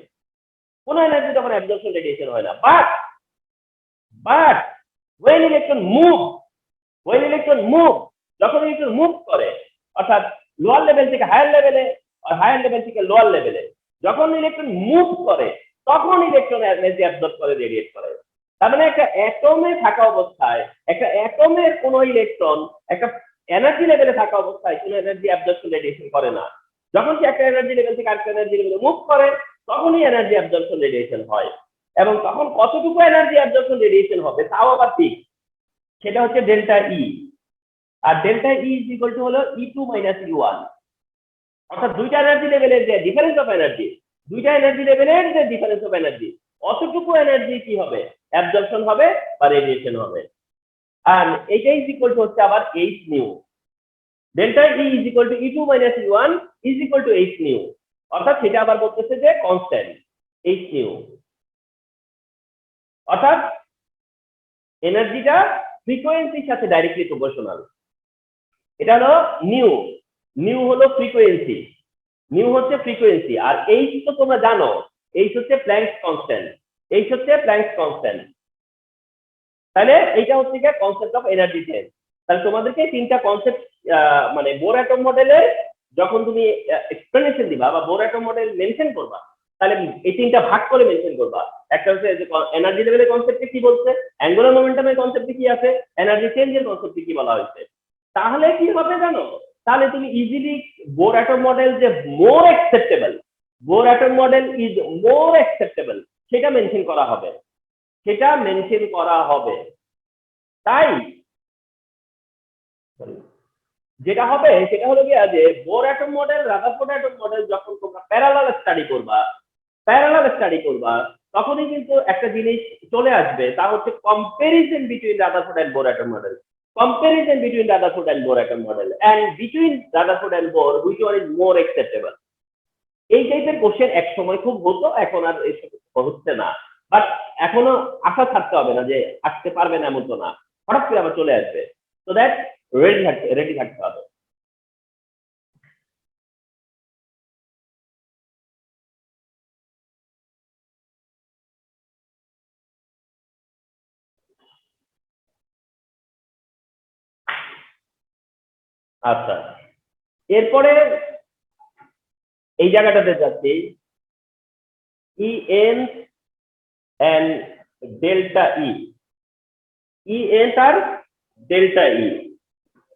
কোনো এনার্জি তখন অ্যাবজর্পশন রেডিয়েশন হয় না। বাট when electron move, যখন ইলেকট্রন মুভ করে, অর্থাৎ lower level থেকে higher লেভেলে আর higher level থেকে লোয়ার লেভেলে, যখন ইলেকট্রন মুভ করে তখন ইলেকট্রন এনার্জি অ্যাবজর্ব করে, রেডিয়েট করে। তার মানে একটা অ্যাটমে থাকা অবস্থায়, একটা অ্যাটমের কোনো ইলেকট্রন একটা এনার্জি লেভেলে থাকা অবস্থায় কোনো এনার্জি অ্যাবজর্পশন রেডিয়েশন করে না। যখন সে একটা এনার্জি লেভেল থেকে আরেকটা এনার্জি লেভেলে মুভ করে, তখনই এনার্জি অ্যাবজর্পশন রেডিয়েশন হয়। এবং তখন কতটুকু এনার্জি অ্যাবজর্পশন রেডিয়েশন হবে তাও আবার ঠিক, সেটা হচ্ছে ডেল্টা ই। আর delta E is equal to হলো E2 - E1। অর্থাৎ দুইটা এনার্জি লেভেলের যে ডিফারেন্স অফ এনার্জি, দুইটা এনার্জি লেভেলের যে ডিফারেন্স অফ এনার্জি, অতটুকু এনার্জি কি হবে অ্যাবজর্পশন হবে বা রেডিয়েশন হবে। আর এইটা ইজ ইকুয়াল টু হচ্ছে আবার h new. Delta E is equal two E2 - E1 is equal two h new. অর্থাৎ সেটা আবার বলতেছে যে কনস্ট্যান্ট h নিউ। অর্থাৎ এনার্জিটা ফ্রিকোয়েন্সির সাথে ডাইরেক্টলি প্রপোর্শনাল। এটা হলো নিউ, নিউ হলো ফ্রিকোয়েন্সি, নিউ হচ্ছে ফ্রিকোয়েন্সি। আর এইচ তো তোমরা জানো, এইচ হচ্ছে প্ল্যাঙ্কস কনস্ট্যান্ট, এইচ হচ্ছে প্ল্যাঙ্কস কনস্ট্যান্ট। তাহলে এইটা হচ্ছে কি কনসেপ্ট অফ এনার্জি চেঞ্জ। তাহলে তোমাদেরকে তিনটা কনসেপ্ট মানে বোর অ্যাটম মডেলে যখন তুমি এক্সপ্লেনেশন দিবা বা বোর অ্যাটম মডেল মেনশন করবা, তাহলে এই তিনটা ভাগ করে মেনশন করবা। একটা হচ্ছে এনার্জি লেভেলের কনসেপ্টে কি বলছে, অ্যাঙ্গুলার মোমেন্টামের কনসেপ্টে কি আছে, এনার্জি চেঞ্জের কনসেপ্টে কি বলা হয়েছে। তাহলে কি হবে জানো, তাহলে তুমি ইজিলি বোর অ্যাটম মডেল যে more acceptable, Bohr atom model is more acceptable, সেটা মেনশন করা হবে, সেটা মেনশন করা হবে। তাই যেটা হবে সেটা হলো গিয়া যে Bohr atom model, Rutherford atom model যখন তোমরা প্যারালাল স্টাডি করবা, তখনই কিন্তু একটা জিনিস চলে আসবে, তা হচ্ছে comparison between Rutherford and Bohr atom model, comparison between Rutherford and Bohr atom model, and between Rutherford and Bohr which one is more acceptable। এই টাইপের কোশ্চেন এক সময় খুব হতো, এখন আর এসব হচ্ছে না। বাট এখনো আশা থাকতে হবে না যে আসতে পারবে না, এমন তো না, হঠাৎ করে আবার চলে আসবে। তো দ্যাট রেডি থাকতে হবে। আচ্ছা, এরপরে এই জায়গাটাতে যাচ্ছি, En and delta E, En আর delta E।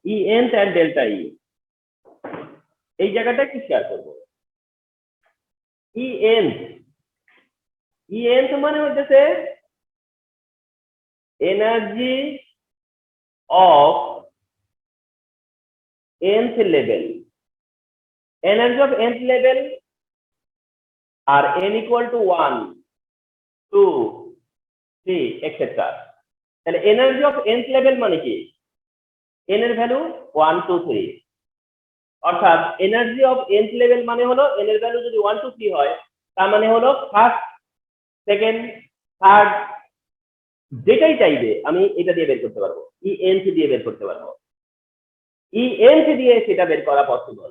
E nth and delta E, এই জায়গাটা কি শেয়ার করবো। ই এনথ মানে হচ্ছে energy of nth level, energy of nth level are n equal to 1 2 3 etc. তাহলে এনার্জি অফ nth level মানে কি, n এর ভ্যালু 1 2 3, অর্থাৎ এনার্জি অফ nth level মানে হলো n এর ভ্যালু যদি 1 2 3 হয় তার মানে হলো ফার্স্ট সেকেন্ড থার্ড যেটাই চাইবে আমি এটা দিয়ে বের করতে পারবো, ই nth দিয়ে বের করতে পারবো। ই nth দিয়ে সেটা বের করা পসিবল।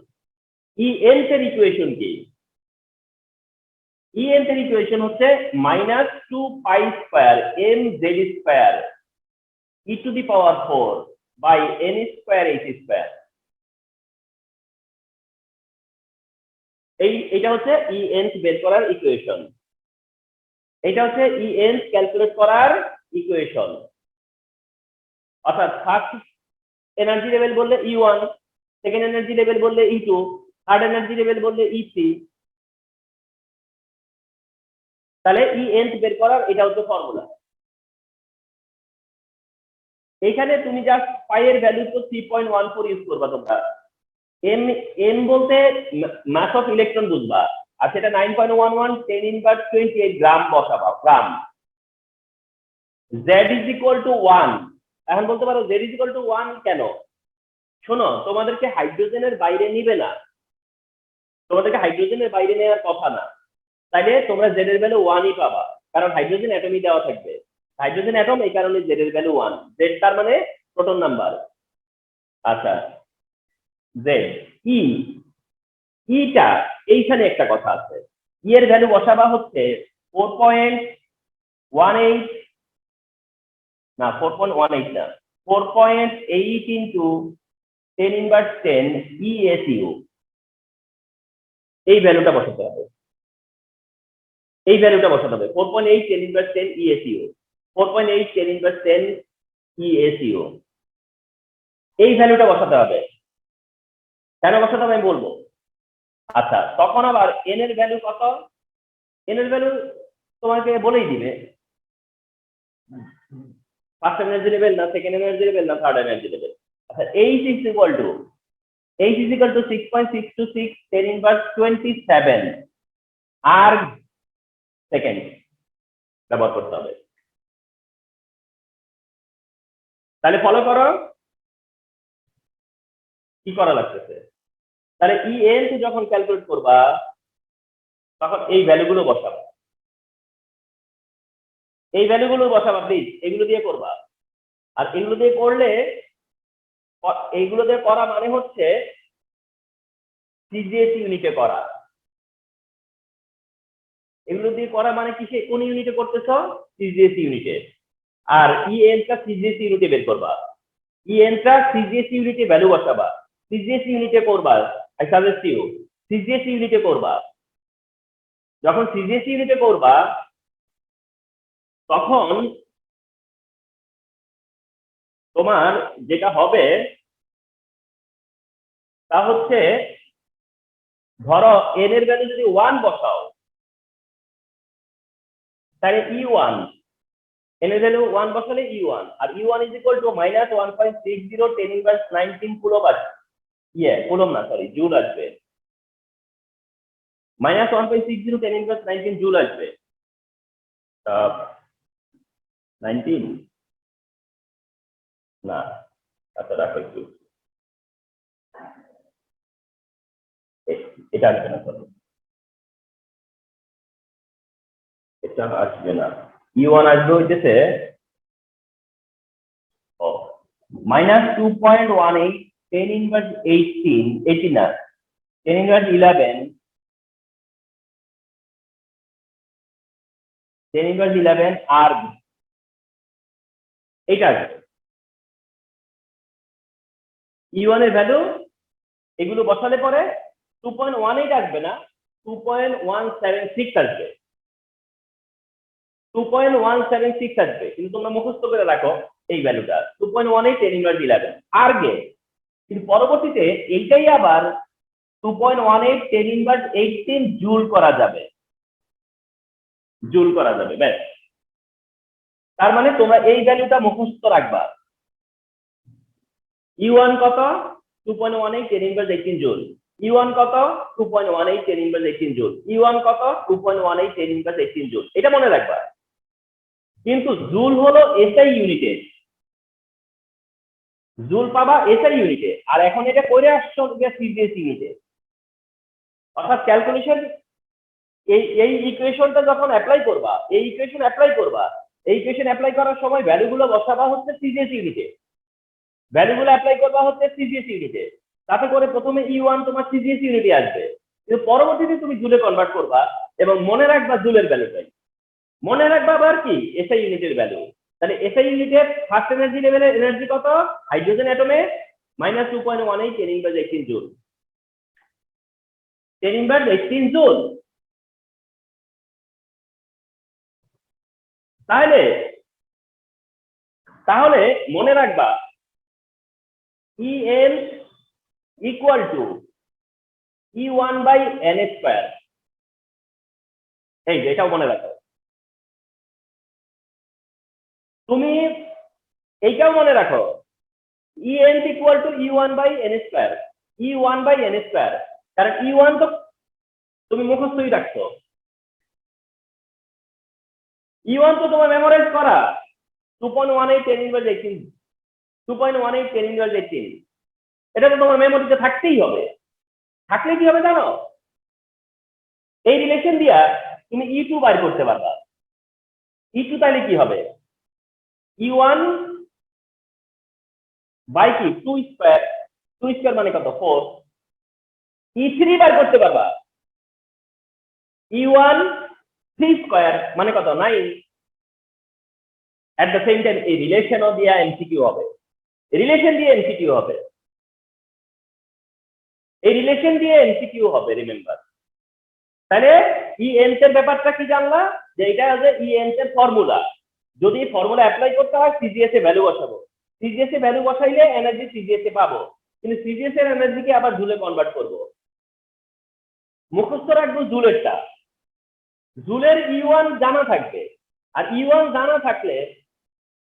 ই nth এর ইকুয়েশন কি, ই nth এর ইকুয়েশন হচ্ছে -2 pi square m z square e to the power 4 by n square h square. এটা হচ্ছে ই nth বের করার ইকুয়েশন, এটা হচ্ছে ই nth ক্যালকুলেট করার ইকুয়েশন। অর্থাৎ ফার্স্ট এনার্জি লেভেল বললে E1, সেকেন্ড এনার্জি লেভেল বললে E2, থার্ড এনার্জি লেভেল বললে E3। তাহলে ই nth বের করার এটা হচ্ছে ফর্মুলা। এখানে তুমি জাস্ট পাই এর ভ্যালু তো 3.14 ইউজ করবা তোমরা। এম বলতে মাস অফ ইলেকট্রন বুঝবা, আর সেটা 9.11 10 ইনভার্স 28 গ্রাম বসাবা, gram. z is equal to 1, এখন বলতে পারো z ইজ ইকুয়াল টু 1 কেন। শোনো, তোমাদেরকে হাইড্রোজেনের বাইরে নিবে না, তোমাদেরকে হাইড্রোজেনের বাইরে নেওয়ার কথা না, তাইলে তোমরা z এর ভ্যালু 1ই পাবা, কারণ হাইড্রোজেন অ্যাটমই দেওয়া থাকবে, হাইড্রোজেন অ্যাটম, এই কারণে z এর ভ্যালু 1, z তার মানে প্রোটন নাম্বার। আচ্ছা, z ই, ইটা এইখানে একটা কথা আছে, ই এর ভ্যালু বসাবা হচ্ছে 4.18 না 4.18 না 4.8 ইনটু 10 ইনভার্স 10 ESU, এই ভ্যালুটা বসাতে হবে, এই ভ্যালুটা বসাতে হবে 4.8 10 ইনভার্স 10 ESU, 4.8 10 ইনভার্স 10 ESU, এই ভ্যালুটা বসাতে হবে। কেন বসাতে হবে আমি বলবো। আচ্ছা, তখন আবার n এর ভ্যালু কত, n এর ভ্যালু তোমাকে বলেই দিবে, ফার্স্ট এনার্জি লেভেল না সেকেন্ড এনার্জি লেভেল না থার্ড এনার্জি লেভেল। আচ্ছা, h is equal to 6.626 10 inverse 27 আর সেকেন্ড ব্যবহার করতে হবে। তাহলে ফলো করো কি করা লাগতেছে। তাহলে ই nth যখন ক্যালকুলেট করবা তখন এই ভ্যালুগুলো বসাবা, এই ভ্যালুগুলো বসাবা প্লিজ, এগুলো দিয়ে করবা। আর এগুলো দিয়ে করলে, এইগুলো দিয়ে করা মানে হচ্ছে সিজিএস ইউনিটে করা, এগুলো দিয়ে করা মানে কি, কোন ইউনিটে করতেছ, সিজিএস ইউনিটে। আর ই এনটা সিজিএস ইউনিটে বের করবা, ই এনটা সিজিএস ইউনিটে ভ্যালু বসাবা, সিজিএস ইউনিটে করবা, আই সাজেস্ট ইউ সিজিএস ইউনিটে করবা। যখন সিজিএস ইউনিটে করবা তখন তোমার যেটা হবে তা হচ্ছে, ধরো n এর ভ্যালু যদি 1 বসাও তাহলে E1, n এর ভ্যালু 1 বসালে E1, আর E1 is equal to -1.60 10 inverse 19 coulomb আসবে, কুলম না সরি জুল আসবে, -1.60 10 ইনভার্স 19 জুল আসবে। 19 না, আচ্ছা রাখো একটু, এটা আসবে না, সরি এটা আসবে না, E1 আসবে হইতেছে -2.18 10 ইনভার্স 18 না 10 ইনভার্স 11 10 ইনভার্স 11 আর এটা আসবে। E1 এর ভ্যালু এগুলো বসালে পরে 2.18 আসবে না, 2.176 আসবে, 2.176 আসবে। কিন্তু তোমরা মুখস্থ করে রাখো এই ভ্যালুটা 2.18 10 ইনভার্স 11 আর গে কিন্তু পরবর্তীতে এইটাই আবার 2.18 10 ইনভার্স 18 জুল করা যাবে, ব্যাস। তার মানে তোমরা এই ভ্যালুটা মুখস্থ রাখবা। E1 কত? 2.18 10 ইনভার্স 18 জুল। E1 কত? 2.18 10 ইনভার্স 18 জুল। E1 কত? 2.18 10 ইনভার্স 18 জুল। এটা মনে রাখবা। কিন্তু জুল হলো এসআই ইউনিটে, জুল পাবা এসআই ইউনিটে, আর এখন এটা করে আসছো সিজিএস ইউনিটে। অর্থাৎ ক্যালকুলেশন এই ইকুয়েশনটা যখন অ্যাপ্লাই করবা, এই ইকুয়েশন অ্যাপ্লাই করার সময় ভ্যালুগুলো বসাবা হচ্ছে সিজিএস ইউনিটে, ভ্যালুগুলো অ্যাপ্লাই করবা হচ্ছে সিজিএস ইউনিটে। তাতে করে প্রথমে E1 তোমার সিজিএস ইউনিটে আসবে, কিন্তু পরবর্তীতে তুমি জুলে কনভার্ট করবা এবং মনে রাখবা জুলের ভ্যালুটাই, মনে রাখবা আবার কি এসআই ইউনিটের ভ্যালু। তাহলে এসআই ইউনিটের ফার্স্ট এনার্জি লেভেলের এনার্জি কত? হাইড্রোজেন অ্যাটমে -2.18 10 ইনভার্স 18 জুল, 10 ইনভার্স 18 জুল। তাহলে মনে রাখবা En equal to E1 by n square. এই এটাও মনে রাখো। তুমি এইটাও মনে রাখো, En equal to E1 by n square, E1 by n square. কারণ E1 তো তুমি মুখস্থই রাখছো, E1 তো তোমার মেমোরাইজ করা 2.18 10 ইনভার্স 18, 2.18 10 ইনভার্স 18। এটা তো তোমার মেমোরিতে থাকতেই হবে। থাকলে কি হবে জানো? এই রিলেশন দিয়া তুমি E2 বাইর করতে পারবা। E2 তাহলে কি হবে? E1 বাই কি 2 স্কয়ার, 2 স্কয়ার মানে কত? 4। E3 বাইর করতে পারবা। E1 3 স্কয়ার মানে কত? 9। এট দ্য সেম টাইম এই রিলেশনও দিয়া এমসিকিউ হবে, রিলেশন দিয়ে এমসিকিউ হবে, এই রিলেশন দিয়ে এমসিকিউ হবে, রিমেম্বার। তাহলে En এর ব্যাপারটা কি জানলা? যে এটা হচ্ছে En এর ফর্মুলা। যদি ফর্মুলা অ্যাপ্লাই করতে হয় সিজিএস এ ভ্যালু বসাবো, CGS a value বসাইলে energy CGS এ পাবো, কিন্তু সিজিএস এর এনার্জিকে আবার জুলে কনভার্ট করব। মুখস্থ রাখবো জুলেরটা, জুলের E1 জানা থাকবে, আর E1 জানা থাকলে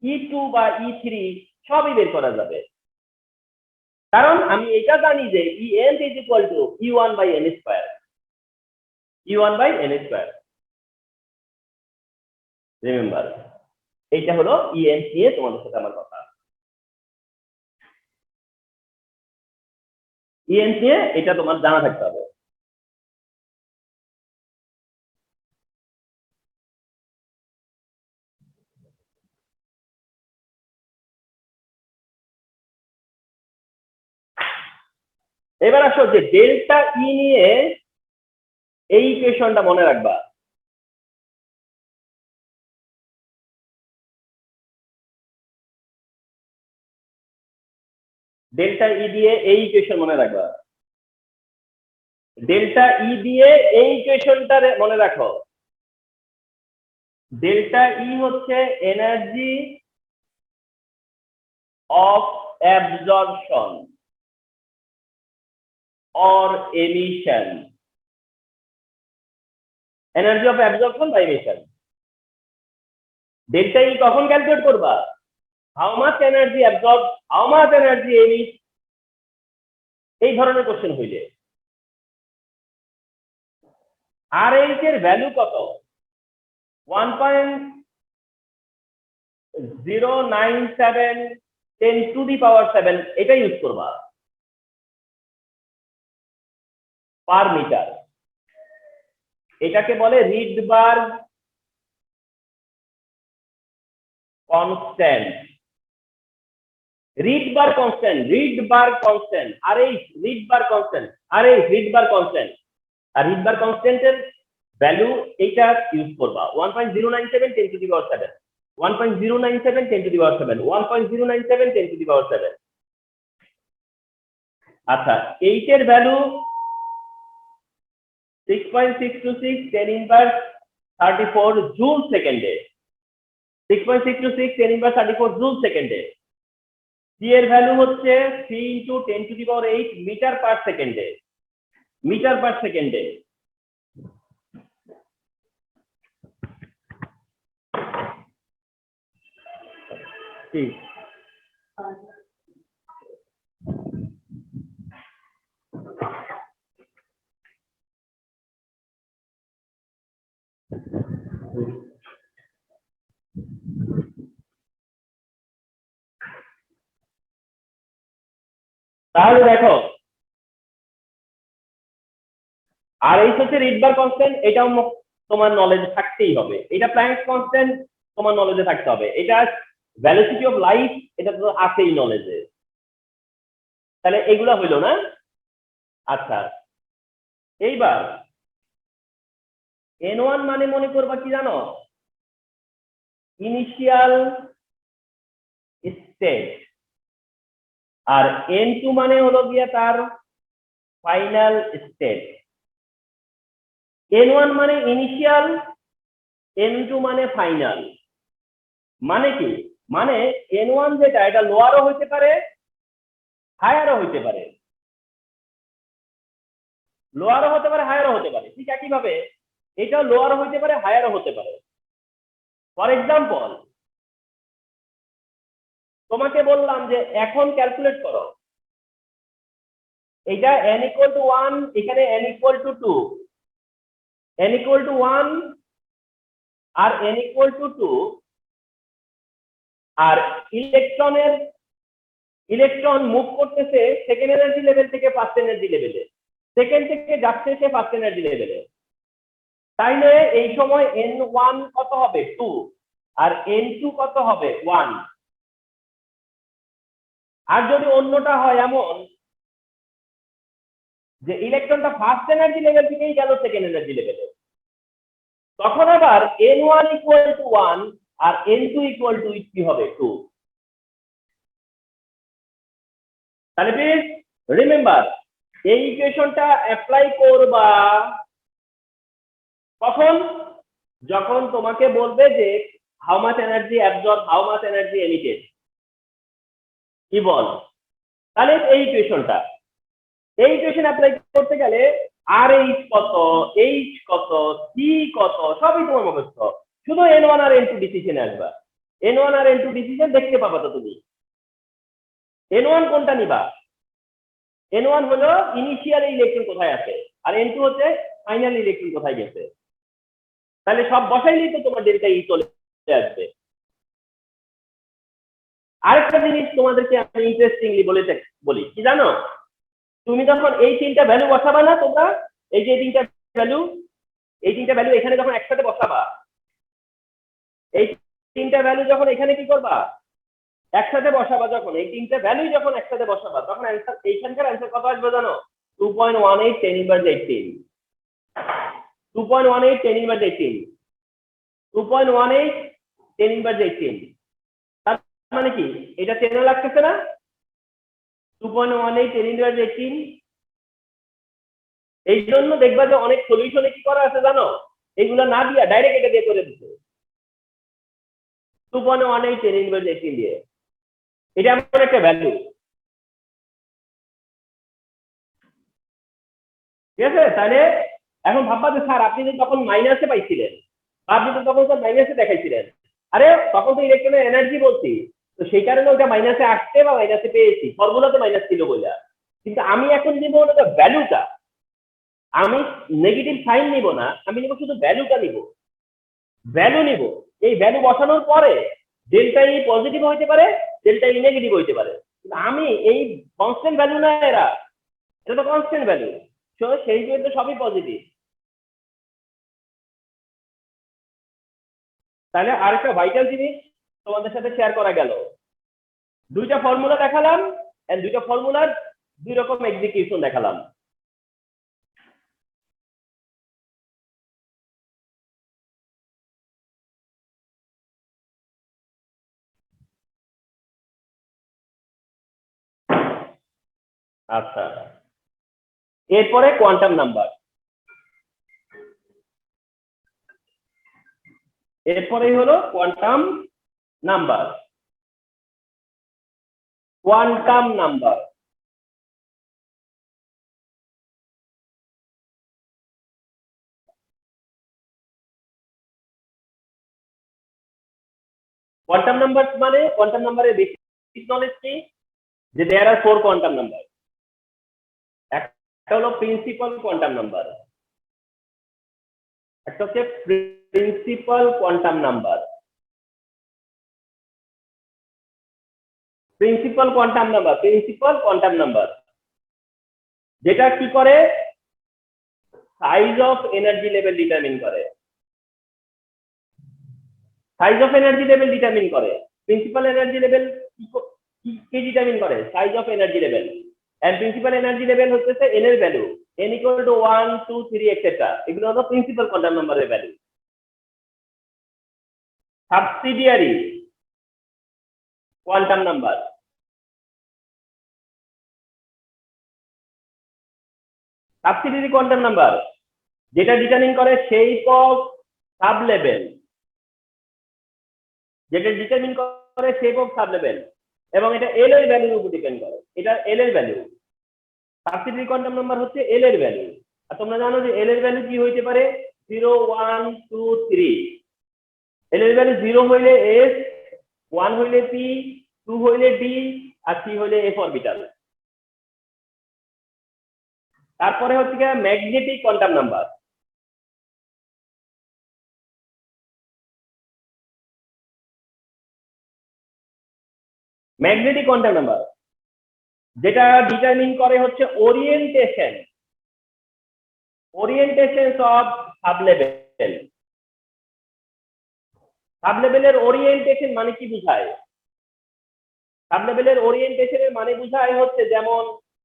E2 বা E3 সবই বের করা যাবে। কারণ আমি এটা জানি যে En is equal to E1 by n square, E1 by n square। Remember, এইটা হলো En নিয়ে তোমাদের সাথে আমার কথা। En নিয়ে এটা তোমার জানা থাকতে হবে। এবার আসো যে ডেল্টা ই নিয়ে এই ইকুয়েশনটা মনে রাখবা। ডেল্টা ই দিয়ে এই ইকুয়েশন মনে রাখবা, ডেল্টা ই দিয়ে এই ইকুয়েশনটা মনে রাখো। ডেল্টা ই হচ্ছে energy of absorption or emission, energy of absorption বা এমিশন। ডেল্টা ই কখন ক্যালকুলেট করবা? How much energy absorb, how much energy emit, এই ধরনের কোশ্চেন হইলে। আর এইচ এর ভ্যালু কত? 1.097 10 টু দি পাওয়ার 7, এটা ইউজ করবা পার মিটার। এটাকে বলে Rydberg constant, Rydberg constant, Rydberg constant, আর এই রিডবার্গ কনস্ট্যান্ট, আর এই রিডবার্গ কনস্ট্যান্ট, আর রিডবার্গ কনস্ট্যান্টের ভ্যালু এইটা ইউজ করবা 1.097 10 to the power 7, 1.097 10 to the power 7, 1.097 10 to the power 7। আচ্ছা, এইটার ভ্যালু 6.626 10 ইনভার্স 34 জুল সেকেন্ডে, 6.626 10 ইনভার্স 34 জুল সেকেন্ডে। c এর ভ্যালু হচ্ছে 3 × 10⁸ মিটার পার সেকেন্ডে, মিটার পার সেকেন্ডে। ঠিক, তাহলে দেখো আর এই হচ্ছে রিডবার কনস্ট্যান্ট, এটাও তোমার নলেজে থাকতেই হবে। এটা প্ল্যাঙ্কস কনস্ট্যান্ট তোমার নলেজে থাকতে হবে। এটা ভেলোসিটি অফ লাইট, এটা তো আছেই নলেজে। তাহলে এগুলা হইলো না। আচ্ছা, এইবার n1 মানে মনে করবা কি জানো, ইনিশিয়াল স্টেট, আর n2 মানে হলো গিয়া তার ফাইনাল স্টেট। n1 মানে ইনিশিয়াল, n2 মানে ফাইনাল। মানে কি, মানে n1 যেটা, এটা লোয়ারও হইতে পারে হায়ারও হইতে পারে, লোয়ারও হতে পারে হায়ারও হতে পারে। ঠিক একইভাবে এটাও লোয়ারও হইতে পারে হায়ারও হতে পারে। ফর এক্সাম্পল, তোমাকে বললাম যে এখন ক্যালকুলেট করো, এটা n = 1, এখানে n = 2, n = 1 আর n = 2, আর ইলেকট্রন মুভ করতেছে সেকেন্ড এনার্জি লেভেল থেকে ফার্স্ট এনার্জি লেভেলে, সেকেন্ড থেকে যাচ্ছে সে ফার্স্ট এনার্জি লেভেলে। তাইলে এই সময় n1 কত হবে, 2, আর n2 কত হবে, 1। আর যদি অন্যটা হয় এমন যে ইলেকট্রনটা ফার্স্ট এনার্জি লেভেল থেকেই গেল সেকেন্ড এনার্জি লেভেলে, তখন আবার n1 = 1 আর n2 = কি হবে, 2। তাহলে প্লিজ রিমেম্বার, এই ইকুয়েশনটা অ্যাপ্লাই করবা কখন, যখন তোমাকে বলবে যে how much energy absorb, how much energy emitted, কি বল। তাহলে এই ইকুয়েশনটা, এই ইকুয়েশন অ্যাপ্লাই করতে গেলে আর এইচ কত, এইচ কত, সি কত, সবই তোমার মুখস্থ। শুধু n1 আর n2 ডিসিশনে আসবা, n1 আর n2 ডিসিশন দেখতে পাবা। তো তুমি n1 কোনটা নিবা, n1 হলো ইনিশিয়াল ইলেকট্রন কোথায় আছে, আর n2 হচ্ছে ফাইনাল ইলেকট্রন কোথায় গেছে। তাহলে সব বসাইলেই তো তোমার ডেল্টা ই চলে আসবে। আরেকটা জিনিস তোমাদেরকে আমি ইন্টারেস্টিংলি বলি, কি জানো, তুমি যখন এই তিনটা ভ্যালু বসাবা না, তোমরা এই যে তিনটা ভ্যালু, এই তিনটা ভ্যালু এখানে যখন একসাথে বসাবা, এই তিনটা ভ্যালু যখন এখানে কি করবা, একসাথে বসাবা, যখন এই তিনটা ভ্যালু যখন একসাথে বসাবা, তখন অ্যান্সার, এইখানকার অ্যান্সার কত আসবে জানো, 2.18 10⁻18, 2.18 10⁻18, 2.18 10⁻18। তার মানে কি, এটা 10 লাগতেছে না, 2.18 10⁻18। এই জন্য দেখবা যে অনেক সলিউশনে কি করা আছে জানো, এগুলো না দিয়া ডাইরেক্ট এটা দিয়ে করে দিচ্ছে 2.18 10⁻18 দিয়ে। এটা এমন একটা ভ্যালু, ঠিক আছে। তাহলে এখন ভাববা যে স্যার আপনি তো তখন মাইনাসে পাইছিলেন, আপনি তো তখন মাইনাসে দেখাইছিলেন, আরে তখন তো ইলেকট্রনের এনার্জি বলছি, তো সেই কারণে ওটা মাইনাসে আসছে বা মাইনাসে পেয়েছি, ফর্মুলাতে মাইনাস ছিল বলে। কিন্তু আমি এখন নিব ওটা ভ্যালুটা, আমি নেগেটিভ সাইন নিব না, আমি নিব শুধু ভ্যালুটা নিব, ভ্যালু নিব। এই ভ্যালু বসানোর পরে ডেল্টা ই পজিটিভ হইতে পারে, ডেল্টা ই নেগেটিভ হইতে পারে, কিন্তু আমি এই কনস্ট্যান্ট ভ্যালু না, এটা তো কনস্ট্যান্ট ভ্যালু, সেই জন্য সবই পজিটিভ। তাহলে আরেকটা ভাইটাল জিনিস তোমাদের সাথে শেয়ার করা গেল, দুইটা ফর্মুলা দেখালাম, এন্ড দুইটা ফর্মুলার দুই রকম এক্সিকিউশন দেখালাম। আচ্ছা, এরপরে কোয়ান্টাম নাম্বার, এরপরেই হলো quantum number. Quantum number. Quantum number মানে কোয়ান্টাম নাম্বারের বেসিক নলেজ কি, যে দেয়ার আর 4 কোয়ান্টাম নাম্বার। একটা হলো প্রিন্সিপাল কোয়ান্টাম নাম্বার, একটা হচ্ছে principal quantum number. Principal quantum number যেটা কি করে, size of energy level determine করে। Size of energy level determine করে। প্রিন্সিপাল এনার্জি লেভেল কি ডিটারমিন করে? Size of energy level. And principal energy level হচ্ছে এন এর value, n equal to 1 2 3 etcetera. এগুলো হলো প্রিন্সিপাল কোয়ান্টাম নাম্বারের value. Subsidiary quantum number, subsidiary quantum number যেটা determine করে শেপ অফ সাব লেভেল, যেটা ডিটারমিন করে শেপ অফ সাব লেভেল, এবং এটা এল এর ভ্যালুর উপর ডিপেন্ড করে। এটা এল এর ভ্যালু, সাবসিডিয়ারি কোয়ান্টাম নাম্বার হচ্ছে এল এর ভ্যালু। আর তোমরা জানো যে এল এর ভ্যালু কি হইতে পারে? 0 1 2 3। এল এর ভ্যালু 0 হইলে এস, 1 হইলে পি, 2 হইলে ডি, আর 3 হইলে এফ অরবিটাল। তারপরে হচ্ছে কি magnetic quantum number. Magnetic quantum number যেটা ডিটারমিন করে হচ্ছে orientation of sub level. Sub লেভেলের ওরিয়েন্টেশন মানে কি বুঝায়? সাব লেভেলের ওরিয়েন্টেশনের মানে বুঝায় হচ্ছে যেমন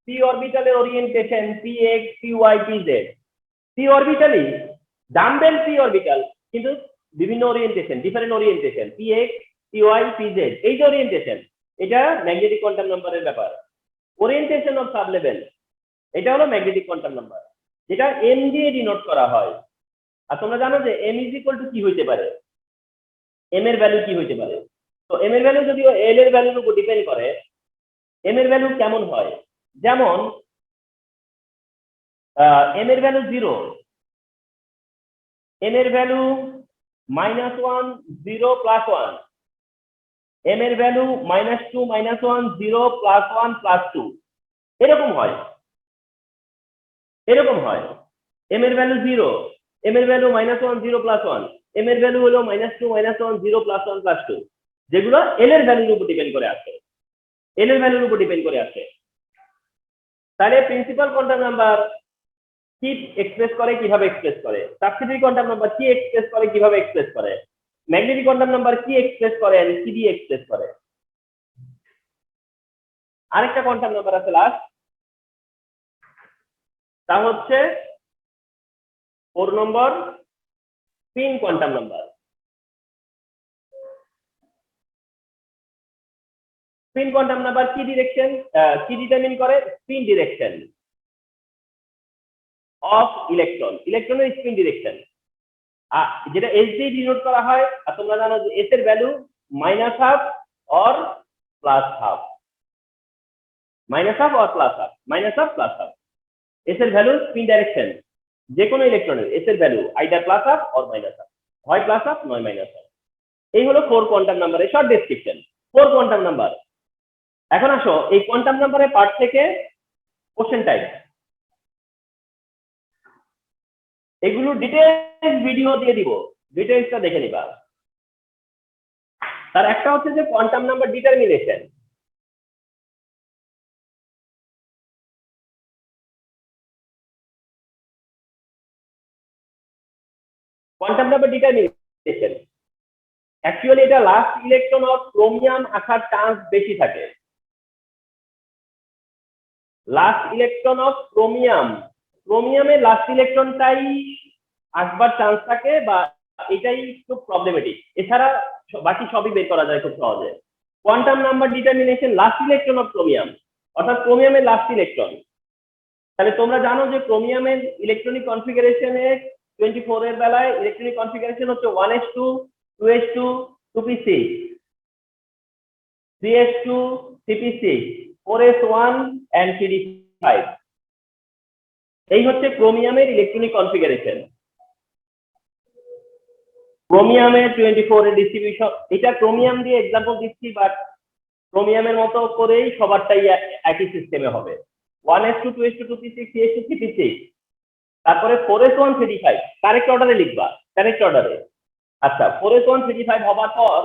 পি অরবিটালের orientation p x p y p z. P অরবিটালই ডাম্বেল পি অরবিটাল, কিন্তু বিভিন্ন orientation, different orientation, p x p y p z, এই যে ওরিয়েন্টেশন, এটা ম্যাগনেটিক কোয়ান্টাম নাম্বারের ব্যাপার। ওরিয়েন্টেশন অফ সাব লেভেল, এটা হলো ম্যাগনেটিক কোয়ান্টাম নাম্বার, যেটা এম দিয়ে ডিনোট করা হয়। আর তোমরা জানো যে এম ইজ ইকুয়াল টু কি হইতে পারে, এম এর ভ্যালু কি হইতে পারে। তো এম এর ভ্যালু যদিও এল এর ভ্যালুর উপর ডিপেন্ড করে, এম এর ভ্যালু কেমন হয়? যেমন এম এর ভ্যালু 0, এম এর ভ্যালু -1 0 +1, এম এর ভ্যালু -2 -1 0 +1 +2, এরকম হয়। এম এর ভ্যালু 0, এম এর ভ্যালু -1 0 +1, এম এর ভ্যালু হলো -2 -1 0 +1 +2, যেগুলো এল এর ভ্যালুর উপর ডিপেন্ড করে আসে। তাহলে প্রিন্সিপাল কোয়ান্টাম নাম্বার কি এক্সপ্রেস করে, কিভাবে এক্সপ্রেস করে? সাবসিডিয়ারি কোয়ান্টাম নাম্বার কি এক্সপ্রেস করে, কিভাবে এক্সপ্রেস করে? ম্যাগনেটিক কোয়ান্টাম নাম্বার কি এক্সপ্রেস করে, কি দিয়ে এক্সপ্রেস করে? আরেকটা কোয়ান্টাম নাম্বার আছে লাস্ট, তা হচ্ছে 4 নম্বর spin quantum number. Spin quantum number কি ডিটারমিন করে? স্পিন ডিরেকশন অফ ইলেকট্রনের স্পিন ডিরেকশন, যেটা এস দিয়ে ডিনোট করা হয়। আর তোমরা জানো যে এস এর ভ্যালু -12 অর +12, -12 অর +12, -12 +12। এস এর ভ্যালু স্পিন ডাইরেকশন, যে কোনো ইলেকট্রনের এস এর ভ্যালু আইদার +12 অর -12, হয় +12 নয় -12। এই হলো 4 কোয়ান্টাম নাম্বারের শর্ট ডেসক্রিপশন। 4 quantum number. এখন আসো এই কোয়ান্টাম নাম্বারের পার্ট থেকে কোশ্চেন টাইপ, এগুলো ডিটেইলস ভিডিও দিয়ে দিব, ডিটেইলসটা দেখে নিবা। তার একটা হচ্ছে যে quantum number determination. Quantum number determination actually এটা লাস্ট ইলেকট্রন অফ ক্রোমিয়াম আসার চান্স বেশি থাকে। লাস্ট ইলেকট্রন অফ ক্রোমিয়ামের লাস্ট ইলেকট্রনটাই আসবার চান্স থাকে, বা এটাই খুব প্রবলেমেটিক। এছাড়া বাকি সবই বের করা যায় খুব সহজে। Quantum number determination last electron of chromium, অর্থাৎ ক্রোমিয়ামের লাস্ট ইলেকট্রন। তাহলে তোমরা জানো যে ক্রোমিয়ামের ইলেকট্রনিক কনফিগারেশনে 24 এর বেলায় ইলেকট্রনিক কনফিগারেশন হচ্ছে 1s2 2s2 2p6 3s2 CP6, 4s1 and CD5। এই হচ্ছে ক্রোমিয়ামের ইলেকট্রনিক কনফিগারেশন। ক্রোমিয়ামের 24 এর ডিস্ট্রিবিউশন, এটা ক্রোমিয়াম দিয়ে एग्जांपल দিচ্ছি, বাট ক্রোমিয়ামের মতো করেই সবারটাই একই সিস্টেমে হবে। 1s2 2s2 2p6 3s2 3p6, তারপরে 4s1 3d5 কারেক্ট অর্ডারে লিখবা, কারেক্ট অর্ডারে। আচ্ছা, 4s1 3d5 হবার পর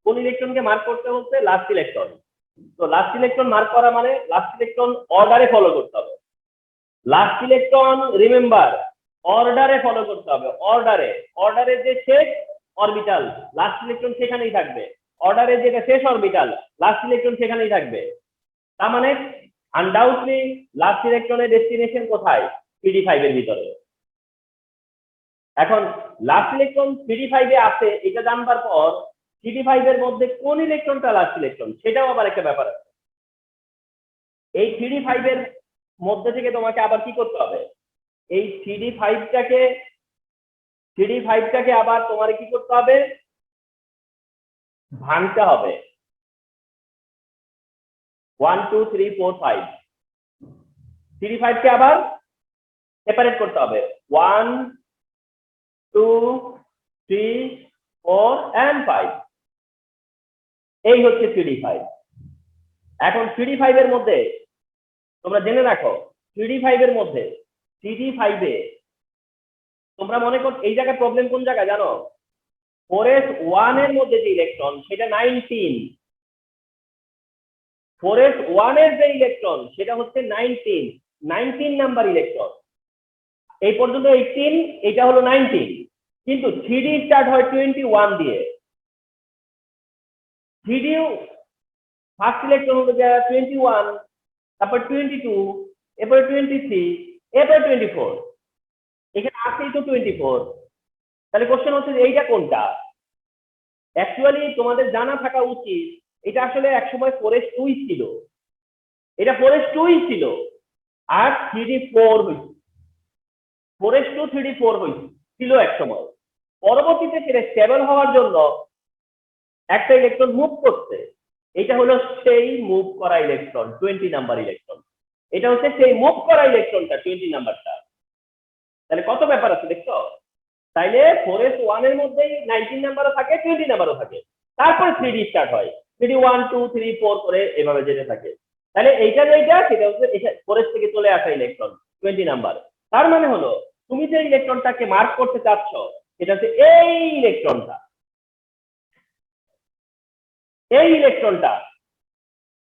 কোন ইলেকট্রনকে মার্ক করতে হচ্ছে? Last electron. তো লাস্ট ইলেকট্রন মার্ক করা মানে লাস্ট ইলেকট্রন অর্ডারে ফলো করতে হবে। লাস্ট ইলেকট্রন রিমেম্বার অর্ডারে ফলো করতে হবে, অর্ডারে। অর্ডারে যে শেষ অরবিটাল লাস্ট ইলেকট্রন সেখানেই থাকবে, অর্ডারে যেটা শেষ অরবিটাল লাস্ট ইলেকট্রন সেখানেই থাকবে। তার মানে আনডাউটলি লাস্ট ইলেকট্রনের ডেস্টিনেশন কোথায়? CD5 এর ভিতরে। এখন লাস্ট ইলেকট্রন CD5 এ আছে এটা জানবার পর CD5 এর মধ্যে কোন ইলেকট্রনটা লাস্ট ইলেকট্রন সেটাও আবার একটা ব্যাপার আছে। এই CD5 এর মধ্যে থেকে তোমাকে আবার কি করতে হবে? এই CD5টাকে আবার তোমার কি করতে হবে? ভাঙতে হবে। 1 2 3 4 5 CD5 কে আবার সেপারেট করতে হবে। 1 2 3 4 and 5। এই হচ্ছে CD5। এখন CD5 এর মধ্যে তোমরা জেনে রাখো, CD5 এর মধ্যে CD5 এ তোমরা মনে করো এই জায়গায় প্রবলেম কোন জায়গায় জানো? 4s1 এর মধ্যে যে ইলেকট্রন সেটা 19, 4s1 এর যে ইলেকট্রন সেটা হচ্ছে 19 নাম্বার ইলেকট্রন। এই পর্যন্ত 18, এটা হলো 19, কিন্তু 3d স্টার্ট হয় 21 দিয়ে। 3d ফার্স্ট ইলেকট্রন হলো 21, তারপর 22, এরপরে 23, এরপরে 24, এখানে আসেই তো 24। তাহলে কোশ্চেন হচ্ছে যে এইটা কোনটা? অ্যাকচুয়ালি তোমাদের জানা থাকা উচিত এটা আসলে একসময় 4s2 ছিল, এটা 4s2 ছিল, আর 3d4 হয়েছে। 4s2 3d4 হয়েছে ছিল এক সময়, পরবর্তীতে সেটা স্টেবল হওয়ার জন্য একটা ইলেকট্রন মুভ করছে। এটা হলো সেই মুভ করা ইলেকট্রন 20 নাম্বার ইলেকট্রন। এটা হচ্ছে সেই মুভ করা ইলেকট্রনটা 20 নাম্বারটা। তাহলে কত ব্যাপার আছে দেখছো? তাইলে 4s1 এর মধ্যেই 19 নাম্বারও থাকে, 20 নাম্বারও থাকে, তারপরে 3d স্টার্ট হয়, 3d 1 2 3 4 করে এভাবে যেতে থাকে। তাহলে এইটা যেটা সেটা হচ্ছে 4s থেকে চলে আসা ইলেকট্রন 20 নাম্বার। তার মানে হলো তুমি যে ইলেকট্রনটাকে মার্ক করতে চাচ্ছ সেটা হচ্ছে এই ইলেকট্রনটা, এই ইলেকট্রনটা।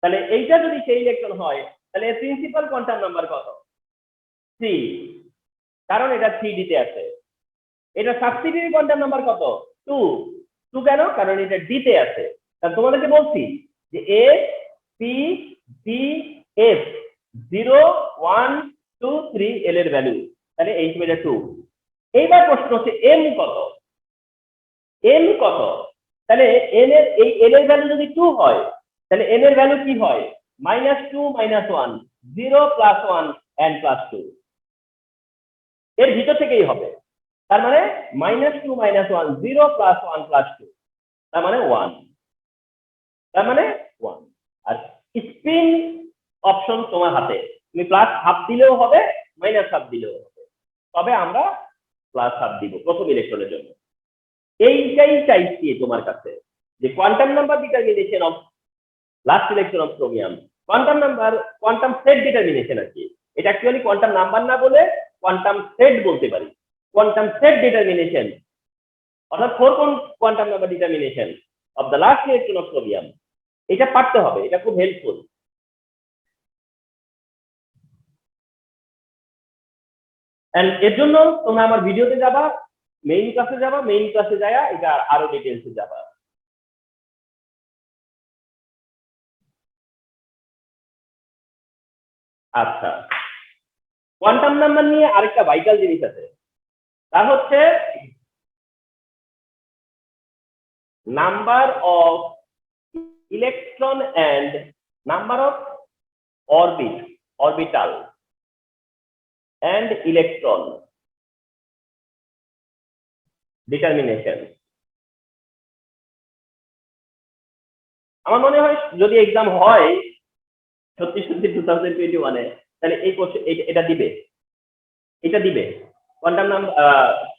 তাহলে এইটা যদি সেই ইলেকট্রন হয় তাহলে এর প্রিন্সিপাল কোয়ান্টাম নাম্বার কত? 3, কারণ এটা 3d তে আছে। এটা সাবস্টিটিউটিভ কোয়ান্টাম নাম্বার কত? 2 কেন? কারণ এটা d তে আছে। তাহলে তোমাদেরকে বলছি যে a p d f 0 1 2 3 l এর ভ্যালু, তাহলে এই হিসেবে 2। এইবার প্রশ্ন হচ্ছে m কত? m কত? তাহলে n এর এই l এর ভ্যালু যদি 2 হয় তাহলে n এর ভ্যালু কি হয়? -2 -1 0 +1 and +2, এর ভিতর থেকেই হবে। তার মানে -2 -1 0 +1 +2, তার মানে 1, তার মানে 1। আর স্পিন অপশন তোমার হাতে, তুমি +1/2 দিলেও হবে, -1/2 দিলেও হবে, তবে আমরা +1/2 দিব প্রথম ইলেকট্রনের জন্য। এইটাই চাইছি তোমার কাছে, যে quantum number determination of last electron of chromium. Quantum number, quantum set determination আর কি। এটা অ্যাকচুয়ালি কোয়ান্টাম নাম্বার না বলে কোয়ান্টাম সেট বলতে পারি। কোয়ান্টাম সেট ডিটারমিনেশন অর্থাৎ 4 quantum number determination of the last electron of chromium, এটা পারতে হবে, এটা খুব হেল্পফুল। এন্ড এর জন্য তোমরা আমার ভিডিওতে যাবা, মেইন ক্লাসে যাবা, মেইন ক্লাসে যায়া এটা আরো ডিটেইলসে যাবা। আচ্ছা, কোয়ান্টাম নাম্বার নিয়ে আরেকটা ভাইটাল জিনিস আছে, তা হচ্ছে number of electron and number of orbital and electron determination. আমার মনে হয় যদি এক্সাম হয় সত্যি সত্যি 2021 তাহলে এই এটা দিবে, এটা দিবে quantum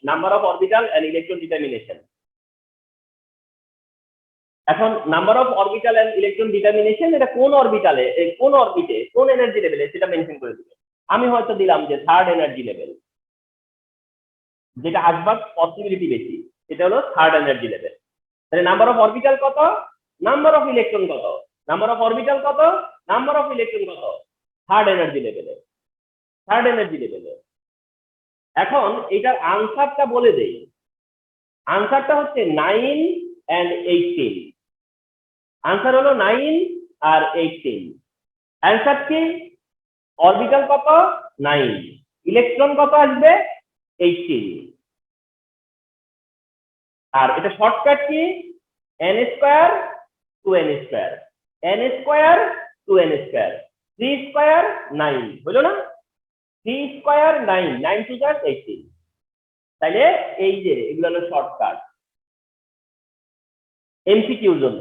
number of orbital and electron determination. এখন number of orbital and electron determination এটা কোন অরবিটালে, কোন অরবিটে, কোন এনার্জি লেভেলে সেটা মেনশন করে দিবে। আমি হয়তো দিলাম যে থার্ড এনার্জি লেভেল, যেটা আসবার পসিবিলিটি বেশি, এটা হলো থার্ড এনার্জি লেভেল। তাহলে নাম্বার অফ অরবিটাল কত, নাম্বার অফ ইলেকট্রন কত, নাম্বার অফ অরবিটাল কত, নাম্বার অফ ইলেকট্রন কত, থার্ড এনার্জি লেভেলে, থার্ড এনার্জি লেভেলে। এখন এটার আনসারটা বলে দেই, আনসারটা হচ্ছে 9 and 18। আনসার হলো 9 আর 18। অ্যান্সার কি, অরবিটাল কত 9, ইলেকট্রন কত আসবে 18। আর এটা shortcut key, n square 2n square, n square 2n square, 3 square 9 হলো না, 3 স্কয়ার 9, 9 টু 18। তাইলে এই যে এগুলো হলো শর্টকাট এমসিকিউর জন্য।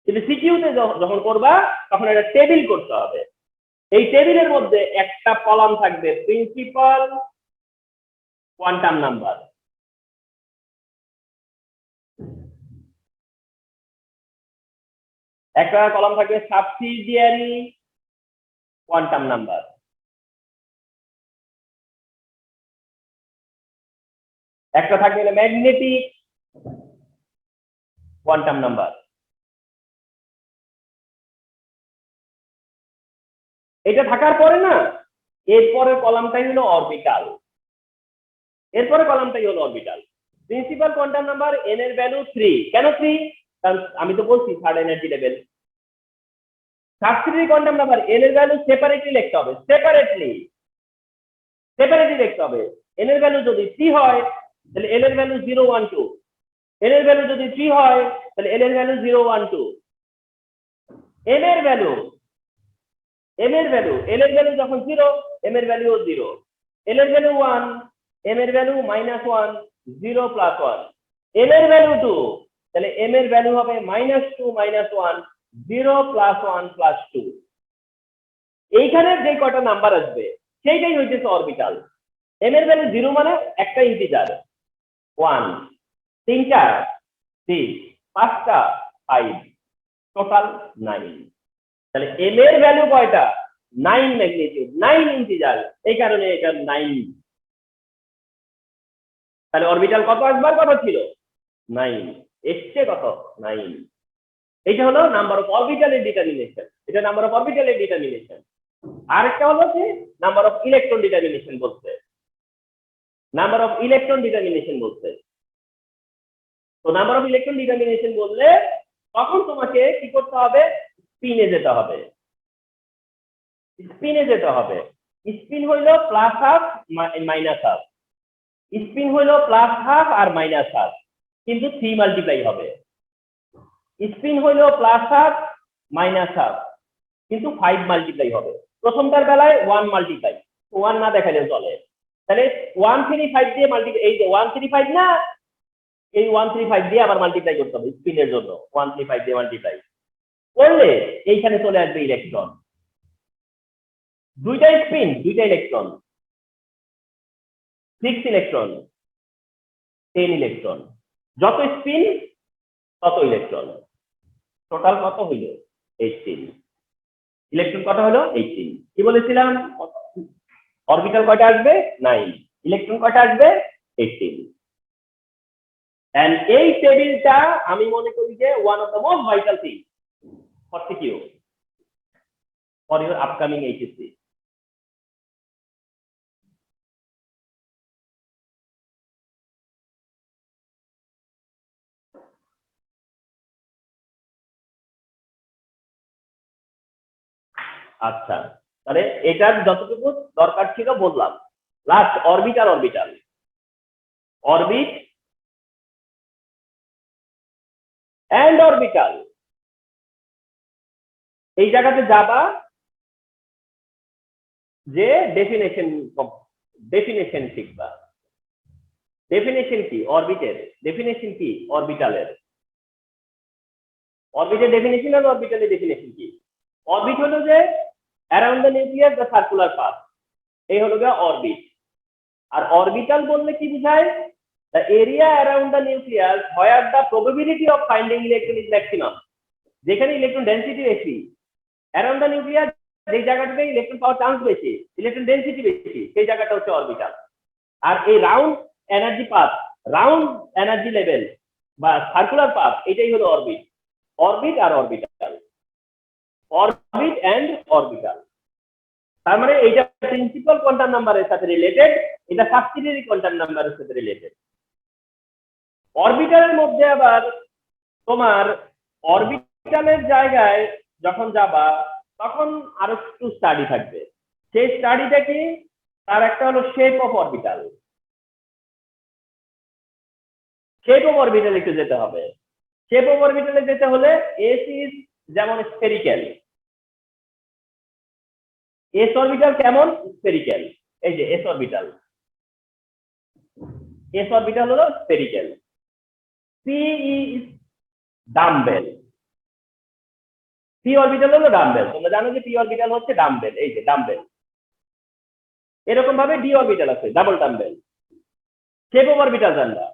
কিন্তু সিকিউতে যখন করবা তখন একটা টেবিল করতে হবে। এই টেবিলের মধ্যে একটা কলাম থাকবে প্রিন্সিপাল কোয়ান্টাম নাম্বার, একটা কলাম থাকবে সাবসিডিয়ারি কোয়ান্টাম নাম্বার, একটা থাকবে ম্যাগনেটিক কোয়ান্টাম নাম্বার। এটা থাকার পরে না এরপরের কলামটাই হলো অরবিটাল, এরপরে কলামটাই হলো orbital. Principal quantum number n এর ভ্যালু 3, কেন 3? কারণ আমি তো বলছি third energy level. Subsidiary quantum number n এর ভ্যালু সেপারেটলি লিখতে হবে, সেপারেটলি লিখতে হবে। n এর ভ্যালু যদি 3 হয় তাহলে n এর ভ্যালু 0 1 2, n এর ভ্যালু যদি 3 হয় তাহলে n এর ভ্যালু 0 1 2, m এর ভ্যালু n এর ভ্যালু যখন 0, m এর ভ্যালু 0, n এর ভ্যালু 1, m এর ভ্যালু -1, 0 প্লাস 1, m এর ভ্যালু 2, তাহলে m এর ভ্যালু হবে -2 -1, 0 প্লাস 1 প্লাস 2। এইখানে যে কয়টা নাম্বার আসবে সেইটাই হইতেছে অরবিটাল। m এর ভ্যালু 0 মানে একটা ইন্টিজার 1, 3টা 3, 5টা 5, টোটাল 9। তাহলে m এর ভ্যালু কয়টা, 9 ম্যাগনিটিউড, 9 ইন্টিজার, এই কারণে এটা 9। তাহলে অরবিটাল কত আসবার কথা ছিল 9, এসছে কত 9। এটা হলো নাম্বার অফ অরবিটালের ডিটারমিনেশন, এটা নাম্বার অফ অরবিটালের ডিটারমিনেশন। আরেকটা হলো যে নাম্বার অফ ইলেকট্রন ডিটারমিনেশন বলছে, নাম্বার অফ ইলেকট্রন ডিটারমিনেশন বলছে। তো নাম্বার অফ ইলেকট্রন ডিটারমিনেশন বললে তখন তোমাকে কি করতে হবে, স্পিনে যেতে হবে, স্পিনে যেতে হবে। স্পিন হইলো plus half minus half, spin হইলো প্লাস হাফ আর মাইনাস হাফ, কিন্তু 3 মাল্টিপ্লাই হবে। স্পিন হইলো প্লাস হাফ মাইনাস হাফ, কিন্তু 5 মাল্টিপ্লাই হবে। প্রথমটার বেলায় 1 মাল্টিপ্লাই, 1 না দেখালেও চলে। তাহলে 135 দিয়ে মাল্টিপ্লাই, এই যে 135 না, এই 135 দিয়ে আবার মাল্টিপ্লাই করতে হবে স্পিনের জন্য। 135 দিয়ে মাল্টিপ্লাই করলে এইখানে চলে আসবে ইলেকট্রন, দুইটা স্পিন দুইটা ইলেকট্রন, 6 ইলেকট্রন 10 ইলেকট্রন, যত স্পিন তত ইলেকট্রন, টোটাল কত হইল 18। ইলেকট্রন কত হলো 18। কি বলেছিলাম, অরবিটাল কয়টা আসবে 9, ইলেকট্রন কয়টা আসবে 18। এন্ড এই টেবিলটা আমি মনে করি যে one of the most vital thing for CQ for your upcoming HSC. আচ্ছা, তাহলে এটার যতটুকু দরকার ছিল বললাম। Last orbital, orbital orbit and orbital, এই জায়গাতে যাবা যে ডেফিনেশন শিখবা। ডেফিনেশন কি অরবিটের, ডেফিনেশন কি অরবিটালের, অরবিটের ডেফিনেশন আর অরবিটালের ডেফিনেশন কি। অরবিট হলো যে around the nucleus the circular path, এই হলো গিয়ে অরবিট। আর অরবিটাল বললে কি বোঝায়? The area around the nucleus where the probability of finding electron is maximum, যেখানে ইলেকট্রন ডেনসিটি বেশি। অ্যারাউন্ড দ্য নিউক্লিয়াস যে জায়গাটাতে ইলেকট্রন পাওয়ার চান্স বেশি, ইলেকট্রন ডেনসিটি বেশি, সেই জায়গাটা হচ্ছে অরবিটাল। আর এই round energy path, round energy level বা সার্কুলার পাথ, এটাই হলো orbit. Orbit R orbital, orbit and orbital. তার মানে এইটা প্রিন্সিপাল কোয়ান্টাম নাম্বারের সাথে রিলেটেড, এটা সাবসিডিয়ারি কোয়ান্টাম নাম্বারের সাথে রিলেটেড। অরবিটালের মধ্যে আবার তোমার অরবিটালের জায়গায় যখন যাবা তখন আরো একটু স্টাডি থাকবে। সেই স্টাডিটা কি? তার একটা হলো shape of orbital. Shape of orbital একটু যেতে হবে। শেপ অফ অরবিটালে যেতে হলে এস ইজ যেমন স্ফেরিক্যাল, এস অরবিটাল কেমন? স্ফেরিক্যাল। এই যে এস অরবিটাল, এস অরবিটাল হলো spherical. P is dumbbell, p orbital হলো ডাম্বেল। তোমরা জানো যে পি অরবিটাল হচ্ছে ডাম্বেল, এই যে ডাম্বেল। এরকম ভাবে ডি অরবিটাল আছে, double dumbbell. Shape of orbital জানবা,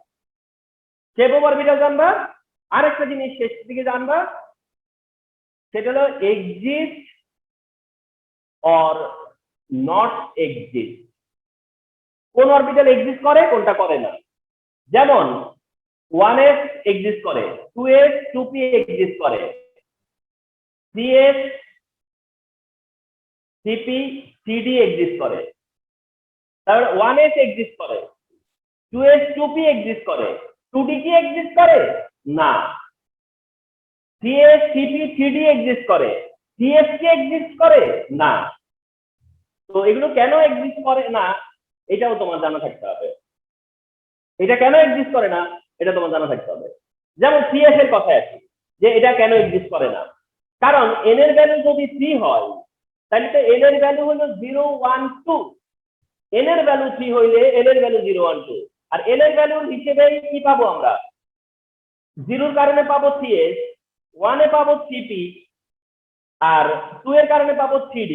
শেপ অফ অরবিটাল জানবা। আরেকটা জিনিস শেষ দিকে জানবা, সেটা হলো এক্সিস্ট অর নট এক্সিস্ট। কোন অরবিটাল এক্সিস্ট করে, কোনটা করে না। যেমন 1s এক্সিস্ট করে, 2s 2p এক্সিস্ট করে, 3s 3p 3d এক্সিস্ট করে। তারপরে 1s এক্সিস্ট করে, 2s 2p এক্সিস্ট করে, 2d কি এক্সিস্ট করে না। 3s 3p 3d এক্সিস্ট করে, 3s কি এক্সিস্ট করে না। তো এগুলো কেন এক্সিস্ট করে না এটাও তোমার জানা থাকতে হবে। এটা কেন এক্সিস্ট করে না এটা তোমার জানা থাকতে হবে। যেমন 3s এর কথায় আছে যে এটা কেন এক্সিস্ট করে না, কারণ n এর ভ্যালু যদি 3 হয় তাহলে তো n এর ভ্যালু হলো 0 1 2, n এর ভ্যালু 3 হইলে n এর ভ্যালু 0 1 2। আর n এর ভ্যালু হিসেবে কি পাবো আমরা? 0 এর কারণে পাবো 3s, 1 এ পাবো 3p, আর 2 এর কারণে পাবো 3d।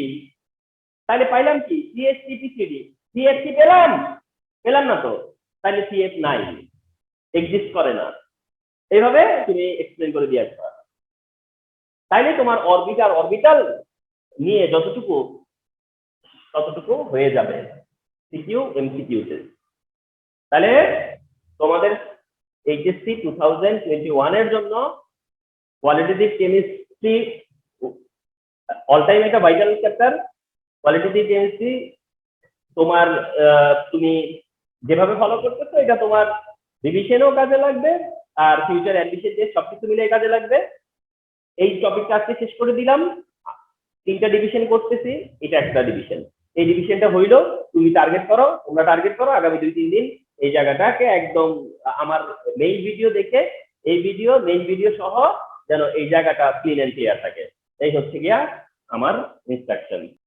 তাহলে পাইলাম কি? 3s 3p 3d। 3s কি পেলাম? পেলাম না তো, তাহলে 3s নাই, এক্সিস্ট করে না। এইভাবে তুমি এক্সপ্লেন করে দিয়ে আসবা। তাইলে তোমার অরবিটাল অরবিটাল নিয়ে যতটুকু ততটুকু হয়ে যাবে সিকিউ এমসিকিউতে। তাহলে তোমাদের এইচএসসি 2021 এর জন্য কোয়ালিটেটিভ কেমিস্ট্রি অল টাইম একটা ভাইটাল চ্যাপ্টার। কোয়ালিটেটিভ কেমিস্ট্রি তোমার তুমি যেভাবে ফলো করতেছো এটা তোমার রিভিশনেও কাজে লাগবে, আর ফিউচার অ্যাম্বিশন দিয়ে সবকিছু মিলে কাজে লাগবে। এই টপিকটা আজকে শেষ করে দিলাম। 3টা ডিভিশন করতেছি, এটা একটা ডিভিশন। এই ডিভিশনটা হইলো তুমি টার্গেট করো, তোমরা টার্গেট করো আগামী 2-3 দিন এই জায়গাটাকে একদম আমার মেইন ভিডিও দেখে, এই ভিডিও মেইন ভিডিও সহ যেন এই জায়গাটা ক্লিন এন্ড ক্লিয়ার থাকে। এই হচ্ছে গিয়া আমার ইনস্ট্রাকশন।